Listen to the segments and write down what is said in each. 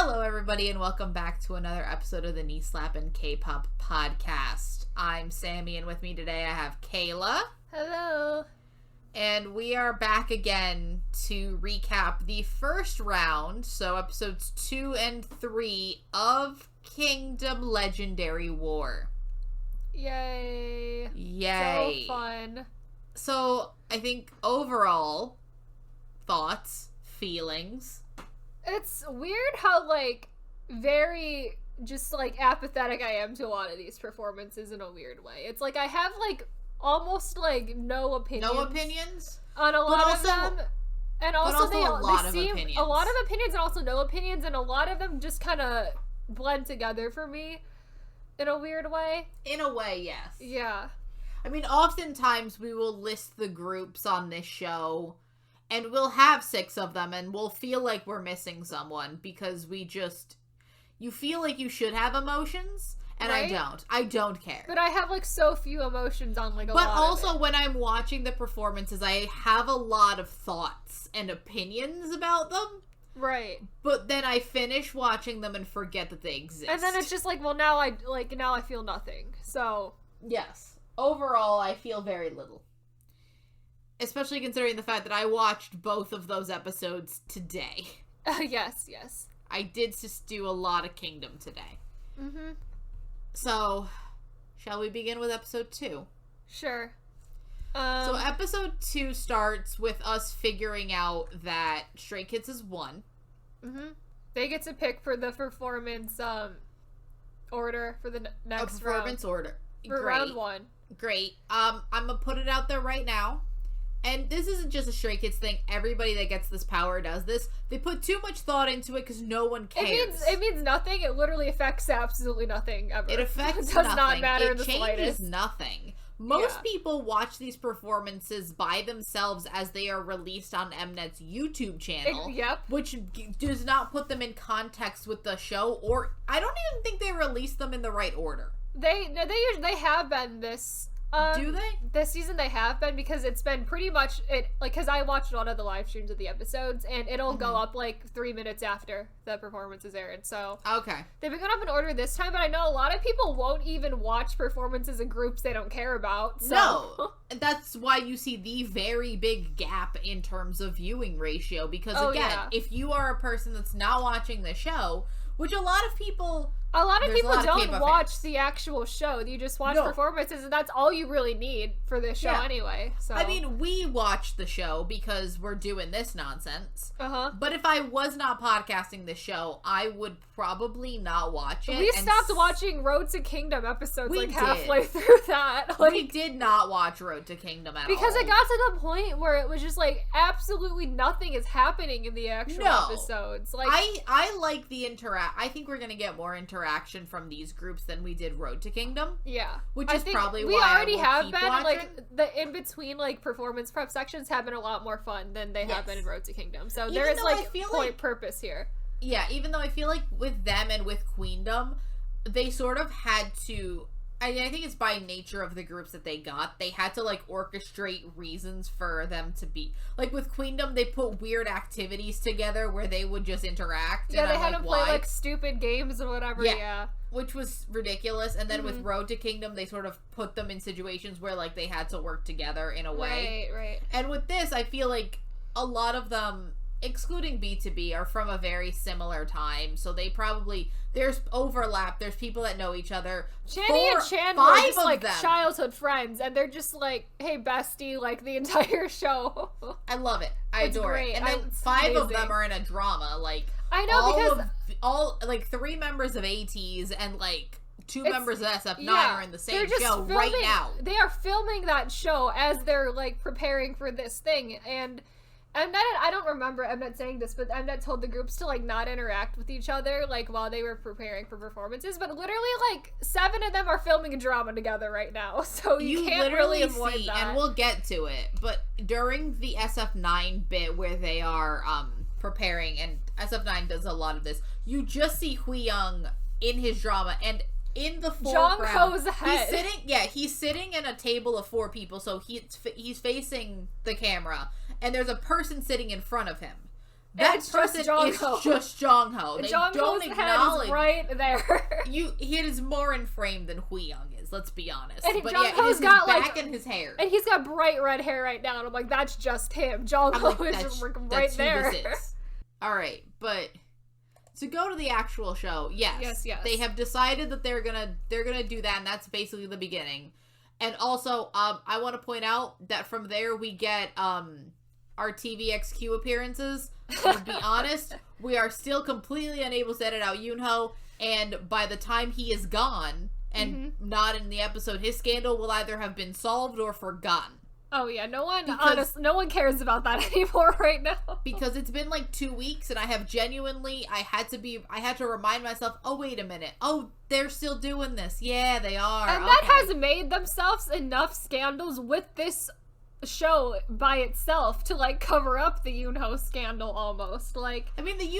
Hello, everybody, and welcome back to another episode of the Slappin Kpop podcast. I'm Sammy, and with me today I have Kayla. Hello. And we are back again to recap the first round, so episodes 2 and 3 of Kingdom Legendary War. Yay. Yay. So fun. So, I think overall, thoughts, feelings. It's weird how, very just, apathetic I am to a lot of these performances in a weird way. It's I have, almost, no opinions. No opinions? On a lot of them. And also they seem opinions. A lot of opinions and also no opinions, and a lot of them just kind of blend together for me in a weird way. In a way, yes. Yeah. I mean, oftentimes we will list the groups on this show, and we'll have 6 of them, and we'll feel like we're missing someone because you feel like you should have emotions, and right? I don't care. But I have, so few emotions on, a lot of it. But also, when I'm watching the performances, I have a lot of thoughts and opinions about them. Right. But then I finish watching them and forget that they exist. And then it's just now I feel nothing. So. Yes. Overall, I feel very little. Especially considering the fact that I watched both of those episodes today. Yes. I did just do a lot of Kingdom today. Mm-hmm. So, shall we begin with episode 2? Sure. So episode 2 starts with us figuring out that Stray Kids has won. Mm-hmm. They get to pick for the performance order for the next performance round. order. For Great. round 1. Great. I'm gonna put it out there right now. And this isn't just a Stray Kids thing. Everybody that gets this power does this. They put too much thought into it because no one cares. It means nothing. It literally affects absolutely nothing ever. It affects It nothing. does not matter in the slightest. It changes slightest. nothing. Most people watch these performances by themselves as they are released on Mnet's YouTube channel. Yep. Which does not put them in context with the show, or I don't even think they release them in the right order. They have been this. Do they? This season they have been, because it's been pretty much because I watched a lot of the live streams of the episodes, and it'll go up 3 minutes after the performance is aired. So okay, they've been going up in order this time, but I know a lot of people won't even watch performances in groups they don't care about. So. No, that's why you see the very big gap in terms of viewing ratio. Because if you are a person that's not watching the show, which a lot of people don't watch the actual show. You just watch performances, and that's all you really need for this show anyway. So I mean, we watch the show because we're doing this nonsense. But if I was not podcasting the show, I would probably not watch it. We stopped watching Road to Kingdom episodes halfway through that. We did not watch Road to Kingdom at all. Because it got to the point where it was just absolutely nothing is happening in the actual episodes. I like the I think we're gonna get more interaction from these groups than we did Road to Kingdom. Yeah. Which is probably why we already have keep been watching. the in between performance prep sections have been a lot more fun than they have been in Road to Kingdom. So there is purpose here. Yeah, even though I feel like with them and with Queendom, they sort of had to, I think it's by nature of the groups that they got, they had to orchestrate reasons for them to be with Queendom. They put weird activities together where they would just interact. Yeah, and they had to play why? Stupid games and whatever. Yeah, which was ridiculous. And then with Road to Kingdom, they sort of put them in situations where they had to work together in a way. Right. And with this, I feel like a lot of them, excluding B2B, are from a very similar time, so they probably, there's overlap, there's people that know each other. Channy and Chan were just childhood friends, and they're just hey bestie, the entire show. I love it. I adore it. And then it's 5 amazing. of them are in a drama. I know, all 3 members of ATEEZ and 2 members of SF9 are in the same show right now. They are filming that show as they're preparing for this thing, and Mnet, I don't remember Mnet saying this, but Mnet told the groups to not interact with each other while they were preparing for performances, but literally 7 of them are filming a drama together right now, so you can't really avoid that. And we'll get to it, but during the SF9 bit where they are preparing, and SF9 does a lot of this, you just see Hwi-young in his drama, and in the foreground, Jongko's head. He's sitting in a table of 4 people, so he's facing the camera, and there's a person sitting in front of him. That it's person just Jongho. is just Jongho. They don't Jongho's head acknowledge. is right there. He is more in frame than Huyoung is. Let's be honest. And but Jongho's yeah, it is got, his back like, and his hair. And he's got bright red hair right now, and I'm like, that's just him. Jongho is that's right who there. this is. All right, but to go to the actual show, yes, they have decided that they're gonna do that, and that's basically the beginning. And also, I want to point out that from there we get our TVXQ appearances. To be honest, we are still completely unable to edit out Yoonho, and by the time he is gone and not in the episode, his scandal will either have been solved or forgotten. Oh yeah, no one cares about that anymore right now. Because it's been like 2 weeks, and I had to remind myself, oh wait a minute, oh they're still doing this, yeah they are, and that has made themselves enough scandals with this show by itself to like cover up the Yoonho scandal almost. Like, I mean, the thing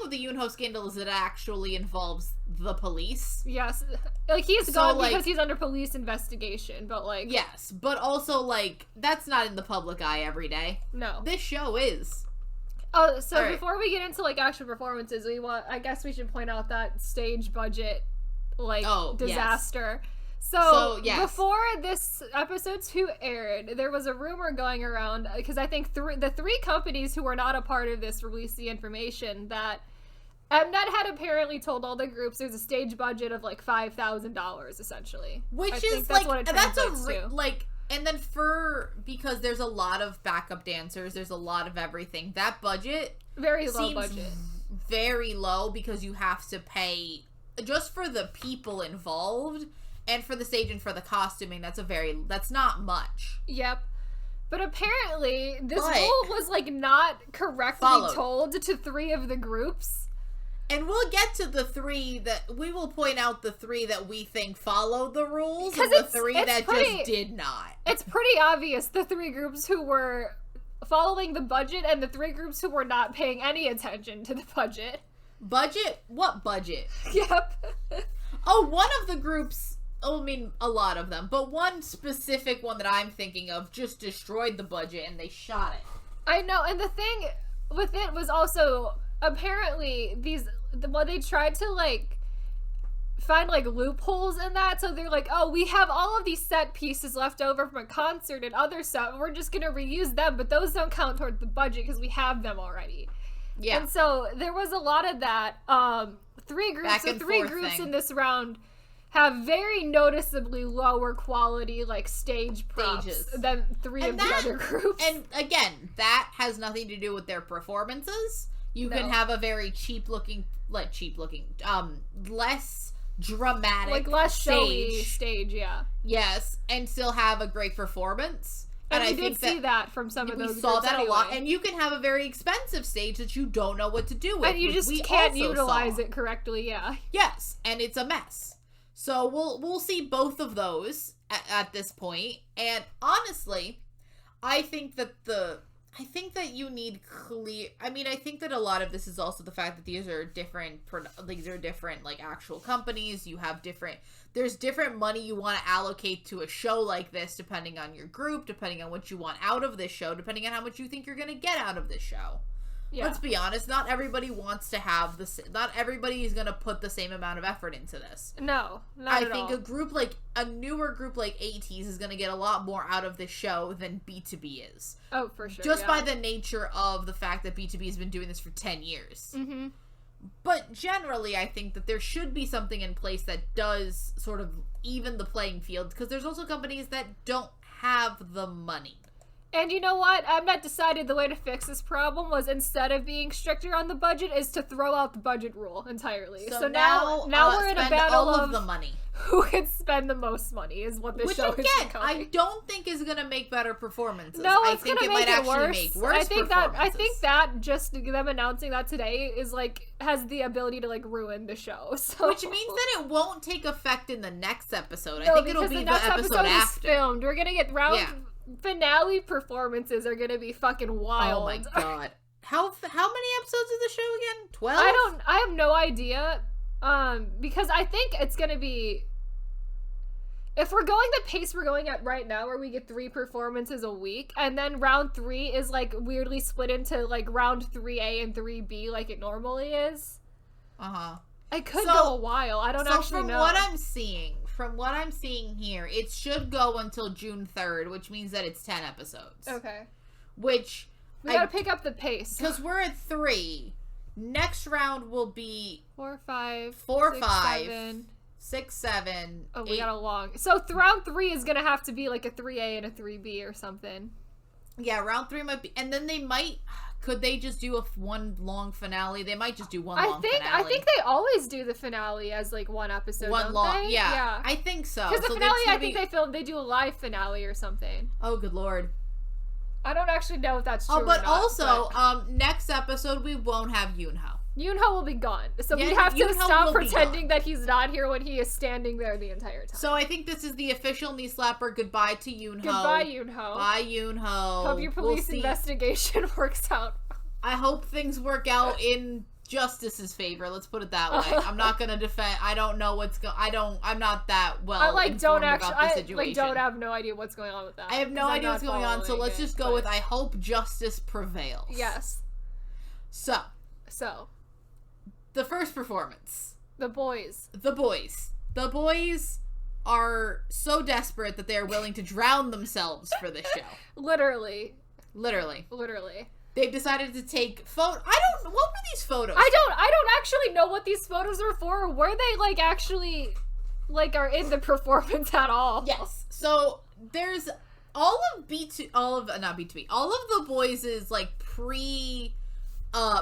with the Yoonho scandal is it actually involves the police. Yes, like he's gone because he's under police investigation, but like, yes, but also like that's not in the public eye every day. No, this show is. Oh, so before we get into like actual performances, I guess we should point out that stage budget like disaster. Yes. So before this episode 2 aired, there was a rumor going around, because I think the three companies who were not a part of this released the information that Mnet had apparently told all the groups there's a stage budget of like $5,000 essentially. Which is like, that's and then because there's a lot of backup dancers, there's a lot of everything, that budget very low budget. Very low, because you have to pay just for the people involved. And for the stage and for the costuming, that's not much. Yep. But apparently, this rule was, like, not correctly told to 3 of the groups. And we'll get to the 3 we will point out the 3 that we think follow the rules, and the 3 that just did not. It's pretty obvious, the 3 groups who were following the budget and the 3 groups who were not paying any attention to the budget. Budget? What budget? Yep. Oh, one of the groups... I mean, a lot of them, but one specific one that I'm thinking of just destroyed the budget and they shot it. I know, and the thing with it was also, apparently, they tried to, like, find, like, loopholes in that, so they're like, oh, we have all of these set pieces left over from a concert and other stuff, we're just gonna reuse them, but those don't count towards the budget because we have them already. Yeah. And so, there was a lot of that. 3 groups in this round have very noticeably lower quality, like, stage props than 3 of the other groups. And, again, that has nothing to do with their performances. You can have a very less dramatic, like, less showy stage, yeah. Yes, and still have a great performance. And we did see that from some of those groups. We saw that a lot. And you can have a very expensive stage that you don't know what to do with. And you just can't utilize it correctly, yeah. Yes, and it's a mess. So we'll see both of those at this point. And honestly, I think that you need clear... I mean, I think that a lot of this is also the fact that these are different, like, actual companies. You have there's different money you want to allocate to a show like this, depending on your group, depending on what you want out of this show, depending on how much you think you're going to get out of this show. Yeah. Let's be honest, not everybody wants to have not everybody is going to put the same amount of effort into this. No, not at all. I think a newer group like ATEEZ is going to get a lot more out of this show than B2B is. Oh, for sure. Just by the nature of the fact that B2B has been doing this for 10 years. Mm-hmm. But generally, I think that there should be something in place that does sort of even the playing field, because there's also companies that don't have the money. And you know what? Mnet decided the way to fix this problem was, instead of being stricter on the budget, is to throw out the budget rule entirely. So now we're in a battle of the money. Who can spend the most money is what this show is becoming. I don't think is going to make better performances. No, it's going to make it worse. Make worse performances. I think that just them announcing that today is like has the ability to like ruin the show. So. Which means that it won't take effect in the next episode. I think it'll be the next episode after. Is filmed. We're going to get finale performances are gonna be fucking wild. Oh my god. How many episodes of the show again? 12? I have no idea. Because I think it's gonna be if we're going the pace we're going at right now, where we get 3 performances a week, and then round 3 is like weirdly split into like round 3A and 3B like it normally is. It could go a while. I don't actually know. From what I'm seeing here, it should go until June 3rd, which means that it's 10 episodes. Okay. Which we gotta pick up the pace. Because we're at 3. Next round will be 4, 5, 7. 6, 7. Oh, 8. we got a long. So round 3 is gonna have to be like a 3A and a 3B or something. Yeah, round 3 might be, and then they might. Could they just do one long finale? They might just do one long finale. I think they always do the finale as like one episode. Don't they? Yeah, I think so. Because the finale, I think they do a live finale or something. Oh, good lord. I don't actually know if that's true. Oh, but also, next episode we won't have Yoonho. Yoonho will be gone. So we have to stop pretending that he's not here when he is standing there the entire time. So I think this is the official knee slapper goodbye to Yoonho. Goodbye, Yoonho. Bye, Yoonho. Hope your police investigation works out. I hope things work out in Justice's favor. Let's put it that way. I'm not gonna defend. I don't know what's going. I'm not that well. I don't have no idea what's going on with that. I have no idea what's going on. So let's just go with I hope justice prevails. Yes. So. The first performance. The boys are so desperate that they are willing to drown themselves for this show. Literally. They've decided to take what were these photos? I don't actually know what these photos are for. Were they like actually like are in the performance at all? Yes. So there's all of the boys' like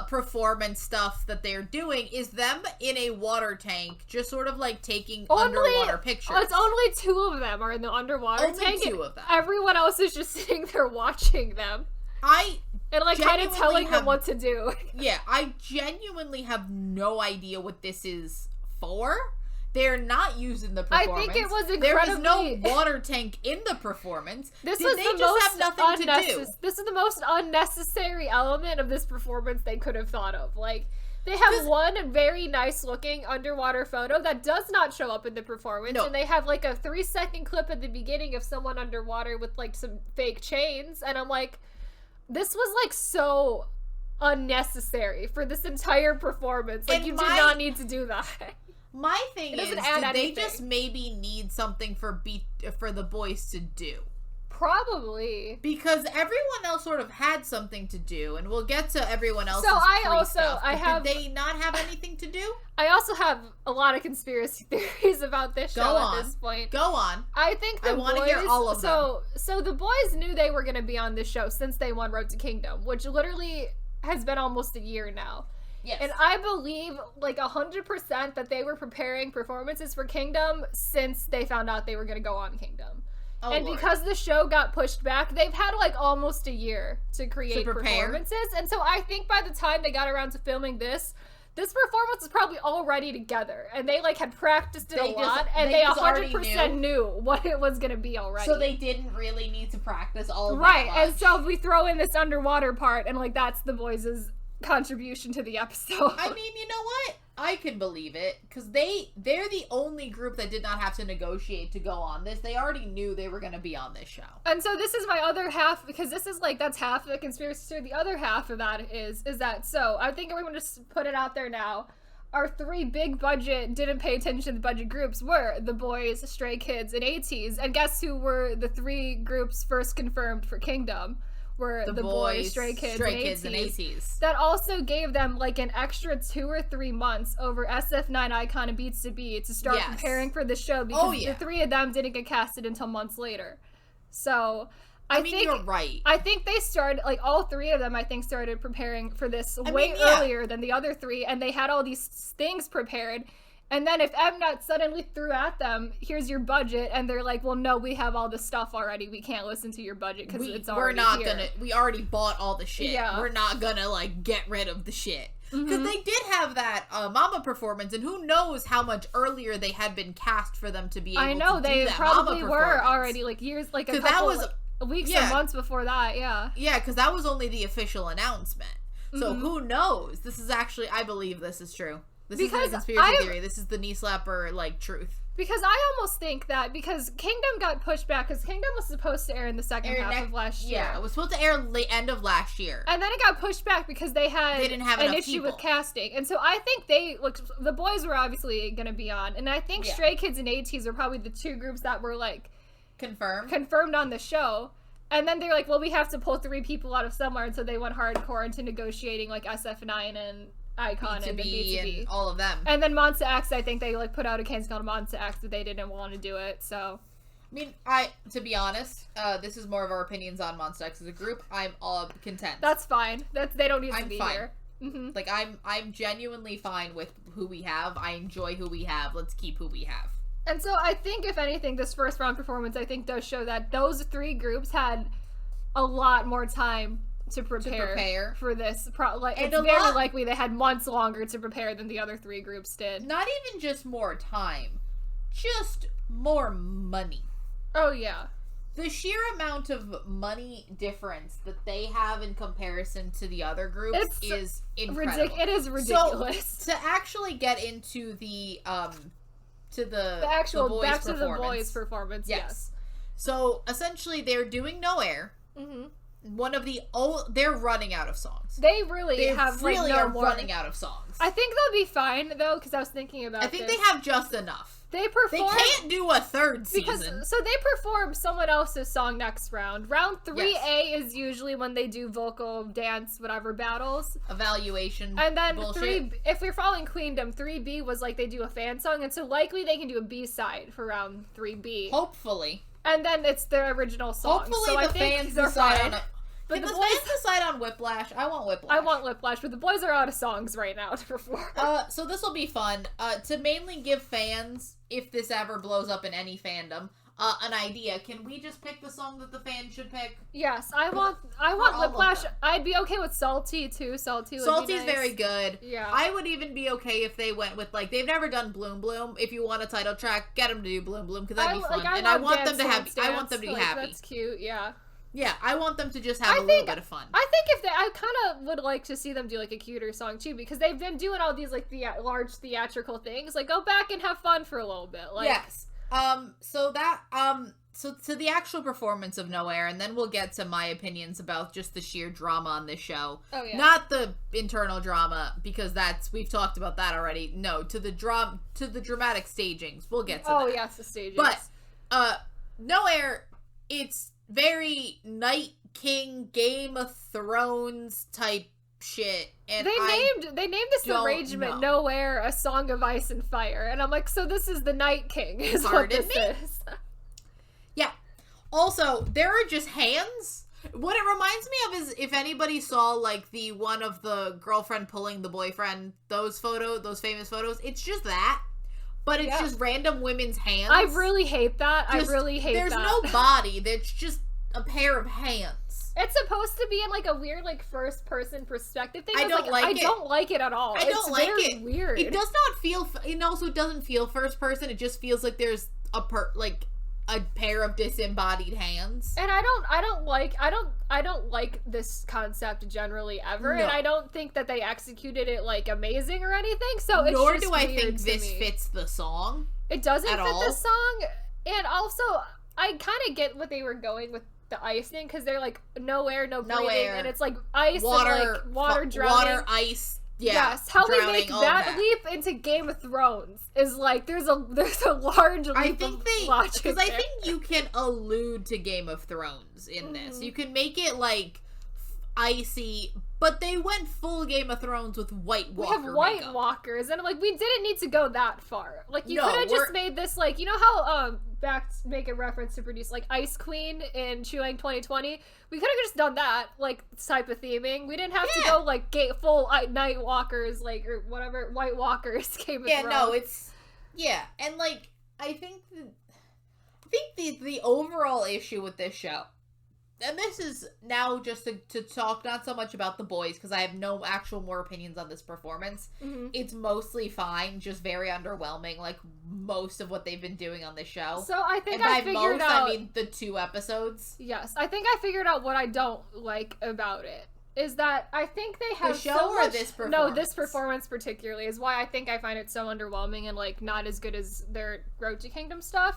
performance stuff that they're doing is them in a water tank, just sort of like taking underwater pictures. It's only 2 of them are in the underwater tank. Only 2 of them. Everyone else is just sitting there watching them. And like kind of telling them what to do. Yeah, I genuinely have no idea what this is for. They're not using the performance. I think it was incredibly... There is no water tank in the performance. This is the most unnecessary element of this performance they could have thought of. Like, they have one very nice looking underwater photo that does not show up in the performance. No. And they have like a 3-second clip at the beginning of someone underwater with like some fake chains. And I'm like, this was like so unnecessary for this entire performance. Like, you did not need to do that. My thing is, did they just maybe need something for the boys to do? Probably. Because everyone else sort of had something to do, and we'll get to everyone else's did they not have anything to do? I also have a lot of conspiracy theories about this show at this point. Go on. I think I want to hear all of them. So the boys knew they were going to be on this show since they won Road to Kingdom, which literally has been almost a year now. Yes. And I believe, like, 100% that they were preparing performances for Kingdom since they found out they were going to go on Kingdom. Oh, and Lord. Because the show got pushed back, they've had, like, almost a year to create performances. And so I think by the time they got around to filming this performance was probably already together. And they, like, had practiced it a lot. And they 100% knew what it was going to be already. So they didn't really need to practice all of that Right. And so we throw in this underwater part, and, like, that's the boys' contribution to the episode. I mean, you know what? I can believe it, because they're the only group that did not have to negotiate to go on this. They already knew they were going to be on this show. And so this is my other half, because this is like, that's half of the conspiracy theory. The other half of that is that, so I think everyone just put it out there now. Our 3 big budget, didn't pay attention to the budget groups were The Boys, Stray Kids, and ATEEZ. And guess who were the 3 groups first confirmed for Kingdom? Were the boys, Stray Kids, and ATEEZ. That also gave them like an extra 2 or 3 months over SF9 Icon and Beats to Be to start preparing for the show, because the 3 of them didn't get casted until months later. So I think you're right. I think they started, like, all 3 of them, I think, started preparing for this earlier than the other 3, and they had all these things prepared. And then if Mnet suddenly threw at them, here's your budget, and they're like, well, no, we have all this stuff already. We can't listen to your budget because it's already here. We already bought all the shit. Yeah. We're not gonna, like, get rid of the shit. Because they did have that Mama performance, and who knows how much earlier they had been cast for them to be able to do that Mama performance. I know, they probably were already, like, years, like, a couple weeks or months before that, yeah. Yeah, because that was only the official announcement. So who knows? This is actually, I believe this is true. This isn't a conspiracy theory. This is the knee slapper, like, truth. Because I almost think that because Kingdom got pushed back, because Kingdom was supposed to air in the second half of last year. Yeah, it was supposed to air the end of last year. And then it got pushed back because they didn't have an issue with casting. And so I think the boys were obviously going to be on. And I think Stray Kids and ATEEZ are probably the two groups that were like confirmed on the show. And then they're like, well, we have to pull 3 people out of somewhere. And so they went hardcore into negotiating like SF9 and Icon and B2B and all of them. And then Monsta X, I think they like put out a cancel called Monsta X, but they didn't want to do it. So, I mean, to be honest, this is more of our opinions on Monsta X as a group. I'm all content. That's fine. They don't need to be here. Mm-hmm. Like I'm genuinely fine with who we have. I enjoy who we have. Let's keep who we have. And so I think, if anything, this first round performance, I think, does show that those 3 groups had a lot more time to prepare for this. It's very likely they had months longer to prepare than the other 3 groups did. Not even just more time, just more money. Oh, yeah. The sheer amount of money difference that they have in comparison to the other groups is incredible. It is ridiculous. So, to actually get into the boys' performance, yes. So, essentially, they're doing No Air. Mm-hmm. They're running out of songs. They really are running out of songs. I think they'll be fine though, because I was thinking about. I think they have just enough. They can't do a third season. So they perform someone else's song next round. Round 3A is usually when they do vocal, dance, whatever battles. Evaluation. And then bullshit. if we're following Queendom, 3B was like they do a fan song, and so likely they can do a B-side for round 3B. Hopefully. And then it's their original song. Hopefully the fans decide on it. But the boys decide on Whiplash. I want Whiplash. I want Whiplash, but the boys are out of songs right now to perform. So this will be fun. To mainly give fans, if this ever blows up in any fandom, an idea. Can we just pick the song that the fans should pick? Yes, I want Whiplash. I'd be okay with Salty too. Salty's nice. Very good. Yeah. I would even be okay if they went with they've never done Bloom Bloom. If you want a title track, get them to do Bloom Bloom because that'd be fun. And I want them to I want them to be happy. That's cute. Yeah. Yeah, I want them to just have a little bit of fun. I think I kind of would like to see them do a cuter song too, because they've been doing all these large theatrical things. Go back and have fun for a little bit. Yes. So to the actual performance of No Air, and then we'll get to my opinions about just the sheer drama on this show. Oh yeah. Not the internal drama, because we've talked about that already. No, to the dramatic stagings. We'll get to that. Oh yes, the stagings. But No Air, it's very Night King, Game of Thrones type shit. And they named this arrangement No Air, A Song of Ice and Fire, and I'm like, so this is the Night King is what this is. Yeah. Also, there are just hands. What it reminds me of is if anybody saw the one of the girlfriend pulling the boyfriend, those famous photos, it's just that. But it's just random women's hands. I really hate that. There's no body. There's just a pair of hands. It's supposed to be in a weird first person perspective thing. I don't like it at all. It's very weird. It does not feel. Also, it doesn't feel first person. It just feels like there's a pair of disembodied hands. And I don't like this concept generally ever, and I don't think that they executed it amazing or anything. So it's nor just do I weird think to this me. fits the song. It doesn't fit the song, and also I kind of get what they were going with the ice thing, because they're no air, no breathing, and it's ice, water, and water drowning, water, ice. Yeah, yes, how we make that leap into Game of Thrones is there's a large leap of logic. Because I think you can allude to Game of Thrones in this. You can make it icy, but they went full Game of Thrones with White Walker. We have White Walkers, and I'm we didn't need to go that far. You could have just made this you know how make a reference to produce Ice Queen in Chuang 2020. We could have just done that type of theming. We didn't have to go full Night Walkers or whatever White Walkers Game of Thrones. No, it's and I think the overall issue with this show. And this is now just to talk not so much about the boys, because I have no actual more opinions on this performance. Mm-hmm. It's mostly fine, just very underwhelming, most of what they've been doing on this show. So I think I mean the 2 episodes. Yes, I think I figured out what I don't like about it. is that I think they have the show so or much... this performance? No, this performance particularly is why I think I find it so underwhelming and, like, not as good as their Road to Kingdom stuff.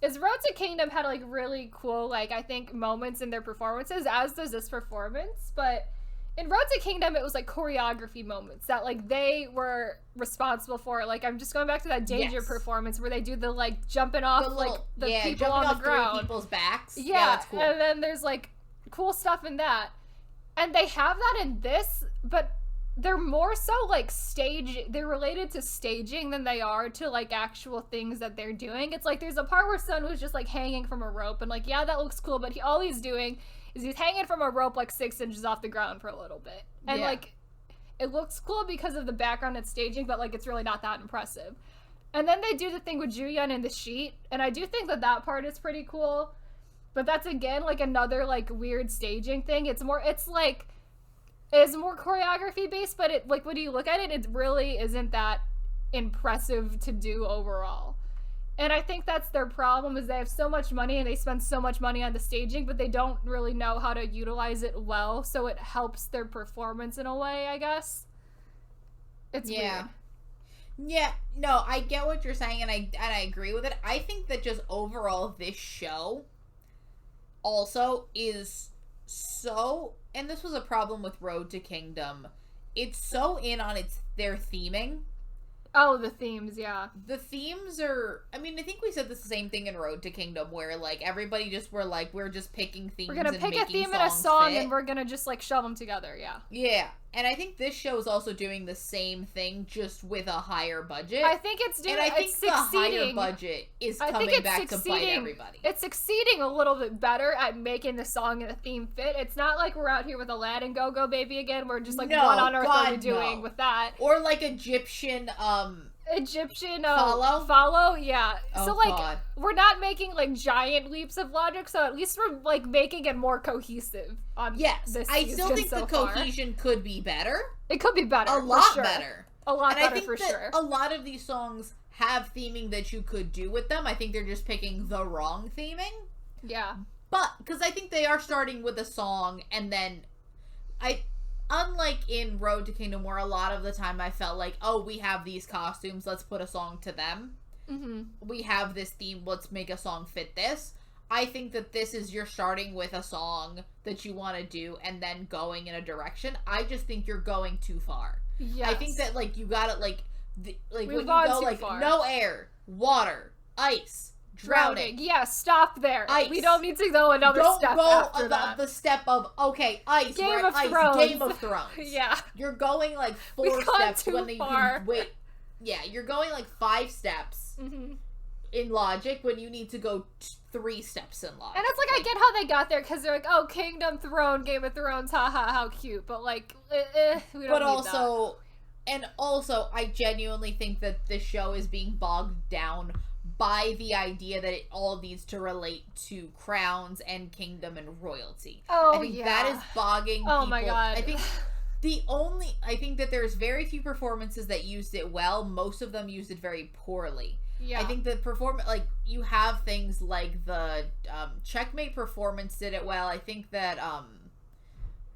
Is Road to Kingdom had, like, really cool, like, I think, moments in their performances, as does this performance, but in Road to Kingdom, it was, like, choreography moments that, like, they were responsible for. Like, I'm just going back to that Danger performance where they do the, like, jumping off, the people on the ground. Three people's backs. Yeah, that's cool. And then there's, like, cool stuff in that. And they have that in this, but they're more so, like, they're related to staging than they are to, like, actual things that they're doing. It's like, there's a part where Sun was just, like, hanging from a rope, and, like, yeah, that looks cool, but all he's doing is he's hanging from a rope, like, 6 inches off the ground for a little bit. And, like, it looks cool because of the background and staging, but, like, it's really not that impressive. And then they do the thing with Juyeon in the sheet, and I do think that part is pretty cool. But that's, again, like, another, like, weird staging thing. It's more choreography based, but it, like, when you look at it, it really isn't that impressive to do overall. And I think that's their problem, is they have so much money and they spend so much money on the staging, but they don't really know how to utilize it well, so it helps their performance in a way, I guess. It's weird. Yeah, no, I get what you're saying, and I agree with it. I think that just overall this show also is so, and this was a problem with Road to Kingdom, it's so in on their theming. Oh, the themes, yeah. The themes are, I mean, I think we said the same thing in Road to Kingdom, where, like, everybody just were like, we're just picking themes and making songs. We're gonna pick a theme and a song, and we're gonna just, like, shove them together, yeah. Yeah, and I think this show is also doing the same thing, just with a higher budget. I think it's doing, and I think the higher budget is coming back to bite everybody. It's succeeding a little bit better at making the song and the theme fit. It's not like we're out here with Aladdin Go Go Baby again, we're just, like, what on earth are we doing with that? Or, like, Egyptian follow, yeah. Oh, so, like, God. We're not making, like, giant leaps of logic, so at least we're, like, making it more cohesive on this I still think so the far. cohesion could be better. It could be better. A lot better. A lot better, I think for sure. A lot of these songs have theming that you could do with them. I think they're just picking the wrong theming. Yeah. But, because I think they are starting with a song, and then unlike in Road to Kingdom, where a lot of the time I felt like, oh, we have these costumes, let's put a song to them. Mm-hmm. We have this theme, let's make a song fit this. I think that this is, you're starting with a song that you want to do and then going in a direction. I just think you're going too far. Yes. I think that, like, you gotta, like when you gone go, too like, far. no air, water, ice, drowning. Yeah, stop there. Ice. We don't need to go another step after that. The step of, okay, ice, Game of ice, Thrones. Game of Thrones. Yeah. You're going, like, 4 steps when you can wait. Yeah, you're going, like, 5 steps in logic when you need to go 3 steps in logic. And it's like, I get how they got there, because they're like, oh, Kingdom Throne, Game of Thrones, haha, how cute. But, like, we don't need that. And also, I genuinely think that this show is being bogged down by the idea that it all needs to relate to crowns and kingdom and royalty. Oh, I think that is bogging people. Oh my God. I think that there's very few performances that used it well. Most of them used it very poorly. Yeah. I think the like, you have things like the Checkmate performance did it well. I think that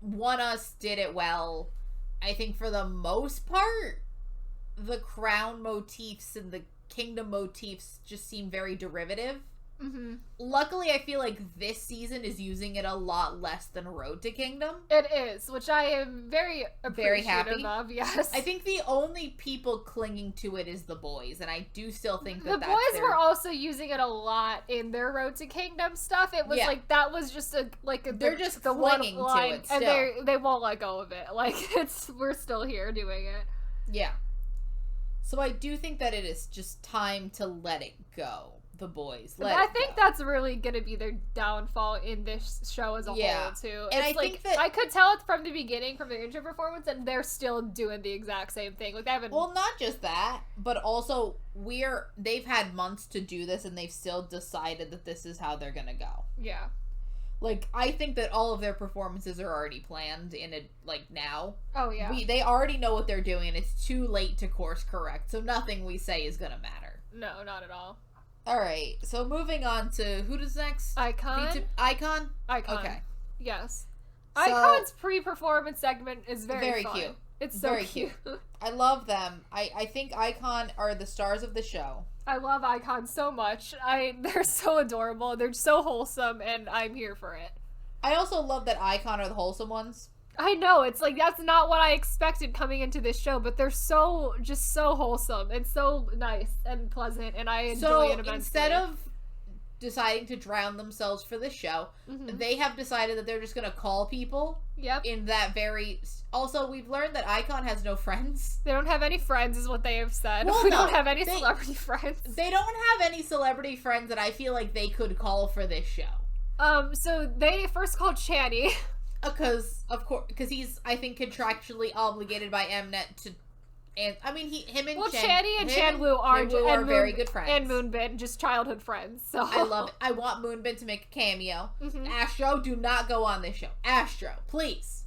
One Us did it well. I think for the most part, the crown motifs and the kingdom motifs just seem very derivative. Mm-hmm. Luckily, I feel like this season is using it a lot less than Road to Kingdom. It is, which I am very appreciative of, yes. I think the only people clinging to it is the boys, and I do still think that the boys were also using it a lot in their Road to Kingdom stuff. It was like, that was just they're just the clinging one line, to it still. And they won't let go of it. Like, we're still here doing it. Yeah. So I do think that it is just time to let it go. The boys. I think that's really gonna be their downfall in this show as a whole too. And it's think that I could tell it from the beginning, from their intro performance, and they're still doing the exact same thing. Like, they haven't. Well, not just that, but also they've had months to do this, and they've still decided that this is how they're gonna go. Yeah. Like, I think that all of their performances are already planned in it, like, now. Oh yeah. They already know what they're doing, and it's too late to course correct. So nothing we say is gonna matter. No, not at all. Alright, so moving on to who does next? Icon? Icon? Icon. Okay. Yes. Icon's pre-performance segment is very fun. cute. It's so very cute. I love them. I think Icon are the stars of the show. I love Icon so much. They're so adorable. They're so wholesome, and I'm here for it. I also love that Icon are the wholesome ones. I know, it's like, that's not what I expected coming into this show, but they're just so wholesome and so nice and pleasant, and I enjoy it immensely. Instead of deciding to drown themselves for this show, they have decided that they're just going to call people. Yep. In that Also, we've learned that Icon has no friends. They don't have any friends, is what they have said. Well, we don't have any celebrity friends. They don't have any celebrity friends that I feel like they could call for this show. So they first called Channy. Because he's, I think, contractually obligated by Mnet to, and I mean, him and Channy and Chanwoo are very good friends, and Moonbin, just childhood friends. So I love it. I want Moonbin to make a cameo. Astro, do not go on this show. Astro, please.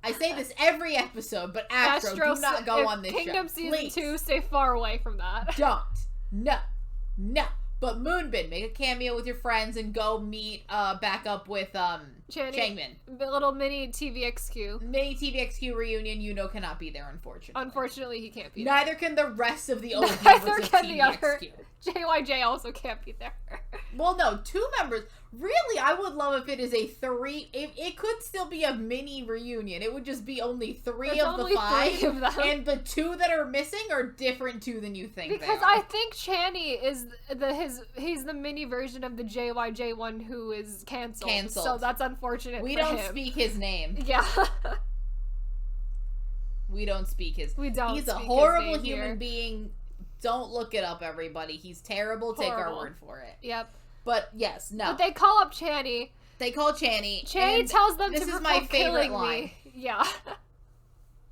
I say this every episode, but Astro do not go on this Kingdom show. Season 2, stay far away from that. Don't. No. But Moonbin, make a cameo with your friends and go meet, back up with, Changmin. The little mini TVXQ. Mini TVXQ reunion, cannot be there, unfortunately. Unfortunately, he can't be Neither can the rest of the old members Neither of can TVXQ. the other. JYJ also can't be there. Well, no, 2 members. Really, I would love if it is a 3. It could still be a mini reunion. It would just be only 3 of the 5. 3 of them. And the 2 that are missing are different 2 than you think because they are. I think Channy is he's the mini version of the JYJ one who is canceled. So that's unfortunate We for don't him. speak his name. Yeah. We don't speak his. We don't. He's a speak horrible his name human here. being. Don't look it up, everybody. He's terrible. Take our word for it. Yep. But yes, no. But they call up Channy. They call Channy. Channy tells them this to is perform my favorite Killing line. Me. Yeah.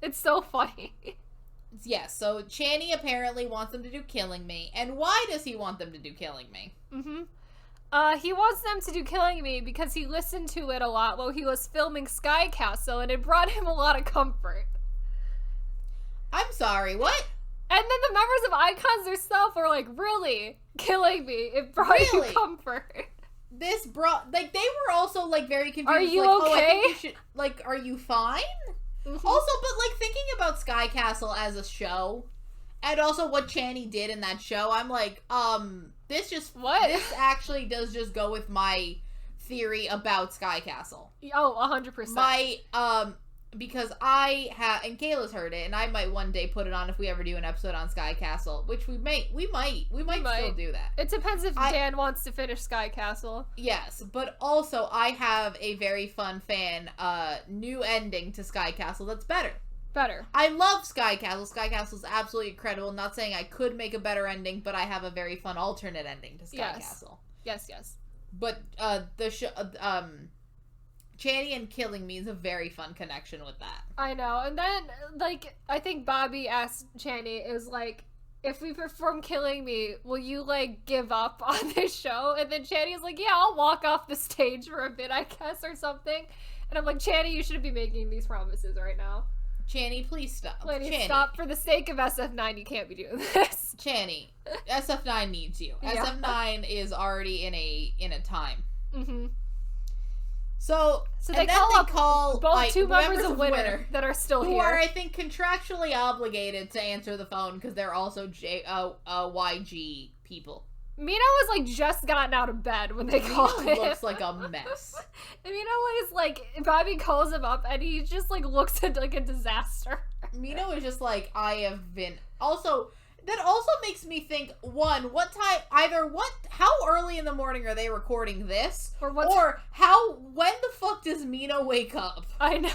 It's so funny. Yes, so Channy apparently wants them to do Killing Me. And why does he want them to do Killing Me? He wants them to do Killing Me because he listened to it a lot while he was filming Sky Castle, and it brought him a lot of comfort. I'm sorry, what? And then the members of Icons themselves were like, really? Killing Me. It brought you comfort. This brought, they were also, very confused. Are you okay? okay? Oh, I think you should, are you fine? Also, but, thinking about Sky Castle as a show, and also what Channy did in that show, I'm like, this actually does just go with my theory about Sky Castle. Oh, 100%. Because I have, and Kayla's heard it, and I might one day put it on if we ever do an episode on Sky Castle, which we might still do that. It depends if Dan wants to finish Sky Castle. Yes, but also I have a very fun new ending to Sky Castle that's better. I love Sky Castle. Sky Castle is absolutely incredible. Not saying I could make a better ending, but I have a very fun alternate ending to Sky Castle. Yes. But the show, Channy and Killing Me is a very fun connection with that. I know. And then, I think Bobby asked Channy, it was like, if we perform Killing Me, will you, give up on this show? And then Channy's like, yeah, I'll walk off the stage for a bit, I guess, or something. And I'm like, Channy, you shouldn't be making these promises right now. Channy, please stop. Channy, stop. For the sake of SF9, you can't be doing this. Channy, SF9 needs you. Yeah. SF9 is already in a time. So they call both 2 members of Winner that are still here. Who are, I think, contractually obligated to answer the phone because they're also YG people. Mina was, just gotten out of bed when they called him. Looks like a mess. And Mina is, Bobby calls him up, and he just, looks at, a disaster. Mina was just I have been... Also... That also makes me think, one, how early in the morning are they recording this? Or when the fuck does Mina wake up? I know.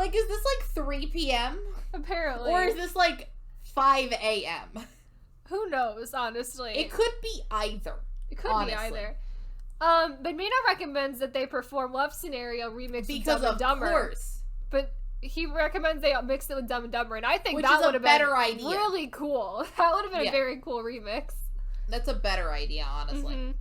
Is this 3 p.m.? Apparently. Or is this 5 a.m.? Who knows, honestly. It could be either. It could be either. But Mina recommends that they perform Love Scenario remix with Dumb and Dumber. Because of course. But he recommends they mix it with Dumb and Dumber, and I think Which that would have been idea. Really cool. That would have been a very cool remix. That's a better idea, honestly.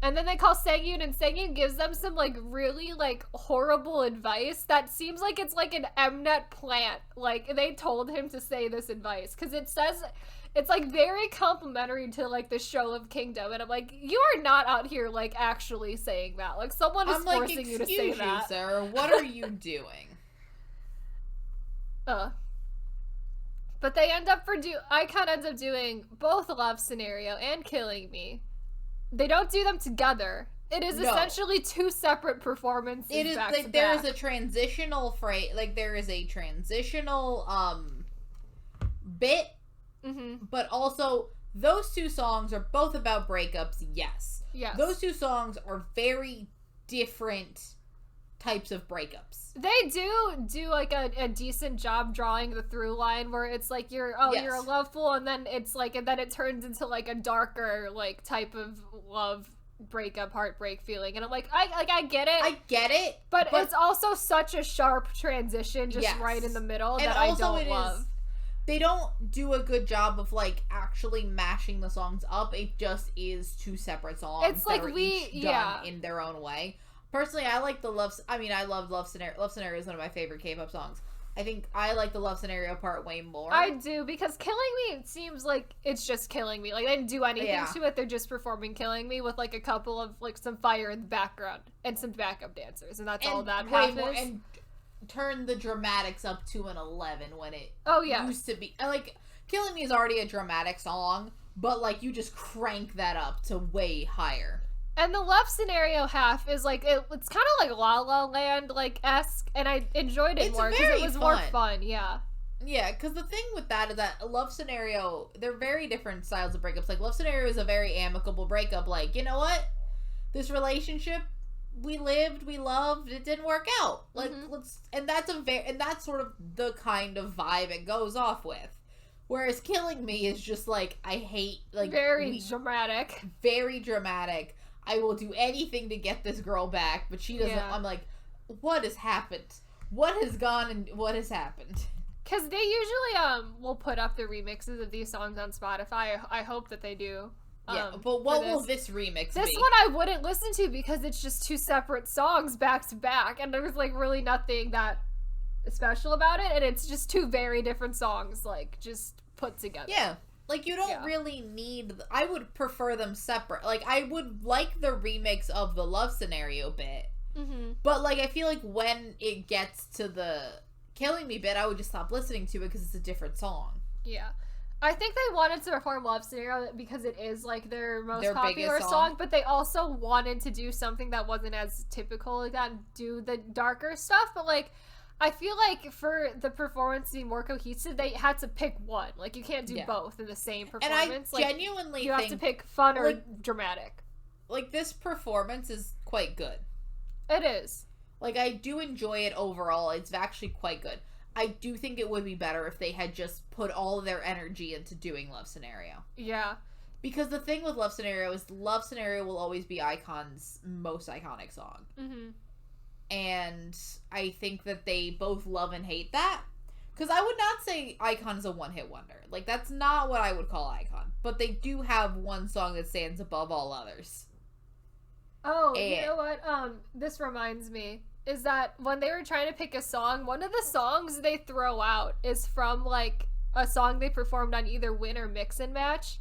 And then they call Sangyun, and Sangyun gives them some, like, really, like, horrible advice that seems like it's, like, an Mnet plant. Like, they told him to say this advice. Because it says, it's, like, very complimentary to, like, the show of Kingdom. And I'm like, you are not out here, like, actually saying that. Like, someone is forcing you to say that. Excuse you, sir. What are you doing? But they end up iKON ends up doing both Love Scenario and Killing Me. They don't do them together. It is essentially two separate performances. It is back to there back. is a transitional phrase, like there is a transitional bit, but also those two songs are both about breakups. Yes. Those two songs are very different types of breakups. They do like a decent job drawing the through line where it's like you're a love fool, and then it's like, and then it turns into like a darker like type of love breakup heartbreak feeling, and I'm like I get it, but it's also such a sharp transition just right in the middle and that I don't love. They don't do a good job of like actually mashing the songs up. It just is two separate songs. It's like each done in their own way. Personally, I like the love. I mean, I love Love Scenario. Love Scenario is one of my favorite K-pop songs. I think I like the Love Scenario part way more. I do, because Killing Me, it seems like it's just Killing Me. Like, they didn't do anything to it. They're just performing Killing Me with, like, a couple of, like, some fire in the background and some backup dancers, and that's all that half is. And turn the dramatics up to an 11 when it used to be. Like, Killing Me is already a dramatic song, but, like, you just crank that up to way higher. And the Love Scenario half is like, it's kind of like La La Land like esque, and I enjoyed it more because it was more fun. Yeah, because the thing with that is that Love Scenario, they're very different styles of breakups. Like Love Scenario is a very amicable breakup. Like, you know what, this relationship we lived, we loved, it didn't work out. Like and that's sort of the kind of vibe it goes off with. Whereas Killing Me is just like, I hate, like, very dramatic. I will do anything to get this girl back, but she doesn't. I'm like, what has happened? What has gone and what has happened? Because they usually will put up the remixes of these songs on Spotify. I hope that they do. But what will this remix be? This one I wouldn't listen to because it's just two separate songs back to back, and there's like really nothing that special about it, and it's just two very different songs, like, just put together. Yeah. Like, you don't really need... I would prefer them separate. Like, I would like the remix of the Love Scenario bit. But, like, I feel like when it gets to the Killing Me bit, I would just stop listening to it because it's a different song. Yeah. I think they wanted to perform Love Scenario because it is, like, their most popular song, but they also wanted to do something that wasn't as typical like that and do the darker stuff, but, like... I feel like for the performance to be more cohesive, they had to pick one. Like, you can't do both in the same performance. And I genuinely you have to pick fun or dramatic. Like, this performance is quite good. It is. Like, I do enjoy it overall. It's actually quite good. I do think it would be better if they had just put all of their energy into doing Love Scenario. Yeah. Because the thing with Love Scenario is Love Scenario will always be iKON's most iconic song. And I think that they both love and hate that. Because I would not say iKON is a one-hit wonder. Like, that's not what I would call iKON. But they do have one song that stands above all others. Oh, you know what? This reminds me. Is that when they were trying to pick a song, one of the songs they throw out is from, like, a song they performed on either Win or Mix and Match.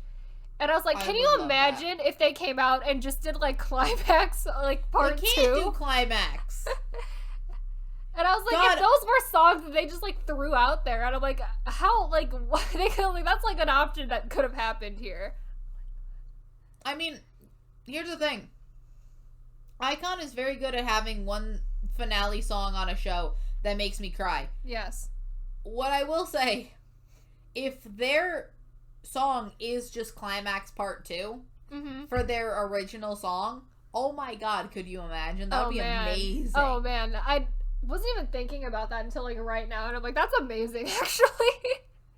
And I was like, can you imagine if they came out and just did, like, Climax, like, part 2? They can't do Climax. And I was like, if those were songs that they just, like, threw out there, and I'm like, how, like, what? They could, like, that's, like, an option that could have happened here. I mean, here's the thing. iKON is very good at having one finale song on a show that makes me cry. Yes. What I will say, if their song is just Climax Part 2 for their original song, oh my god, could you imagine? That would be amazing. Oh man, I wasn't even thinking about that until like right now, and I'm like, that's amazing actually.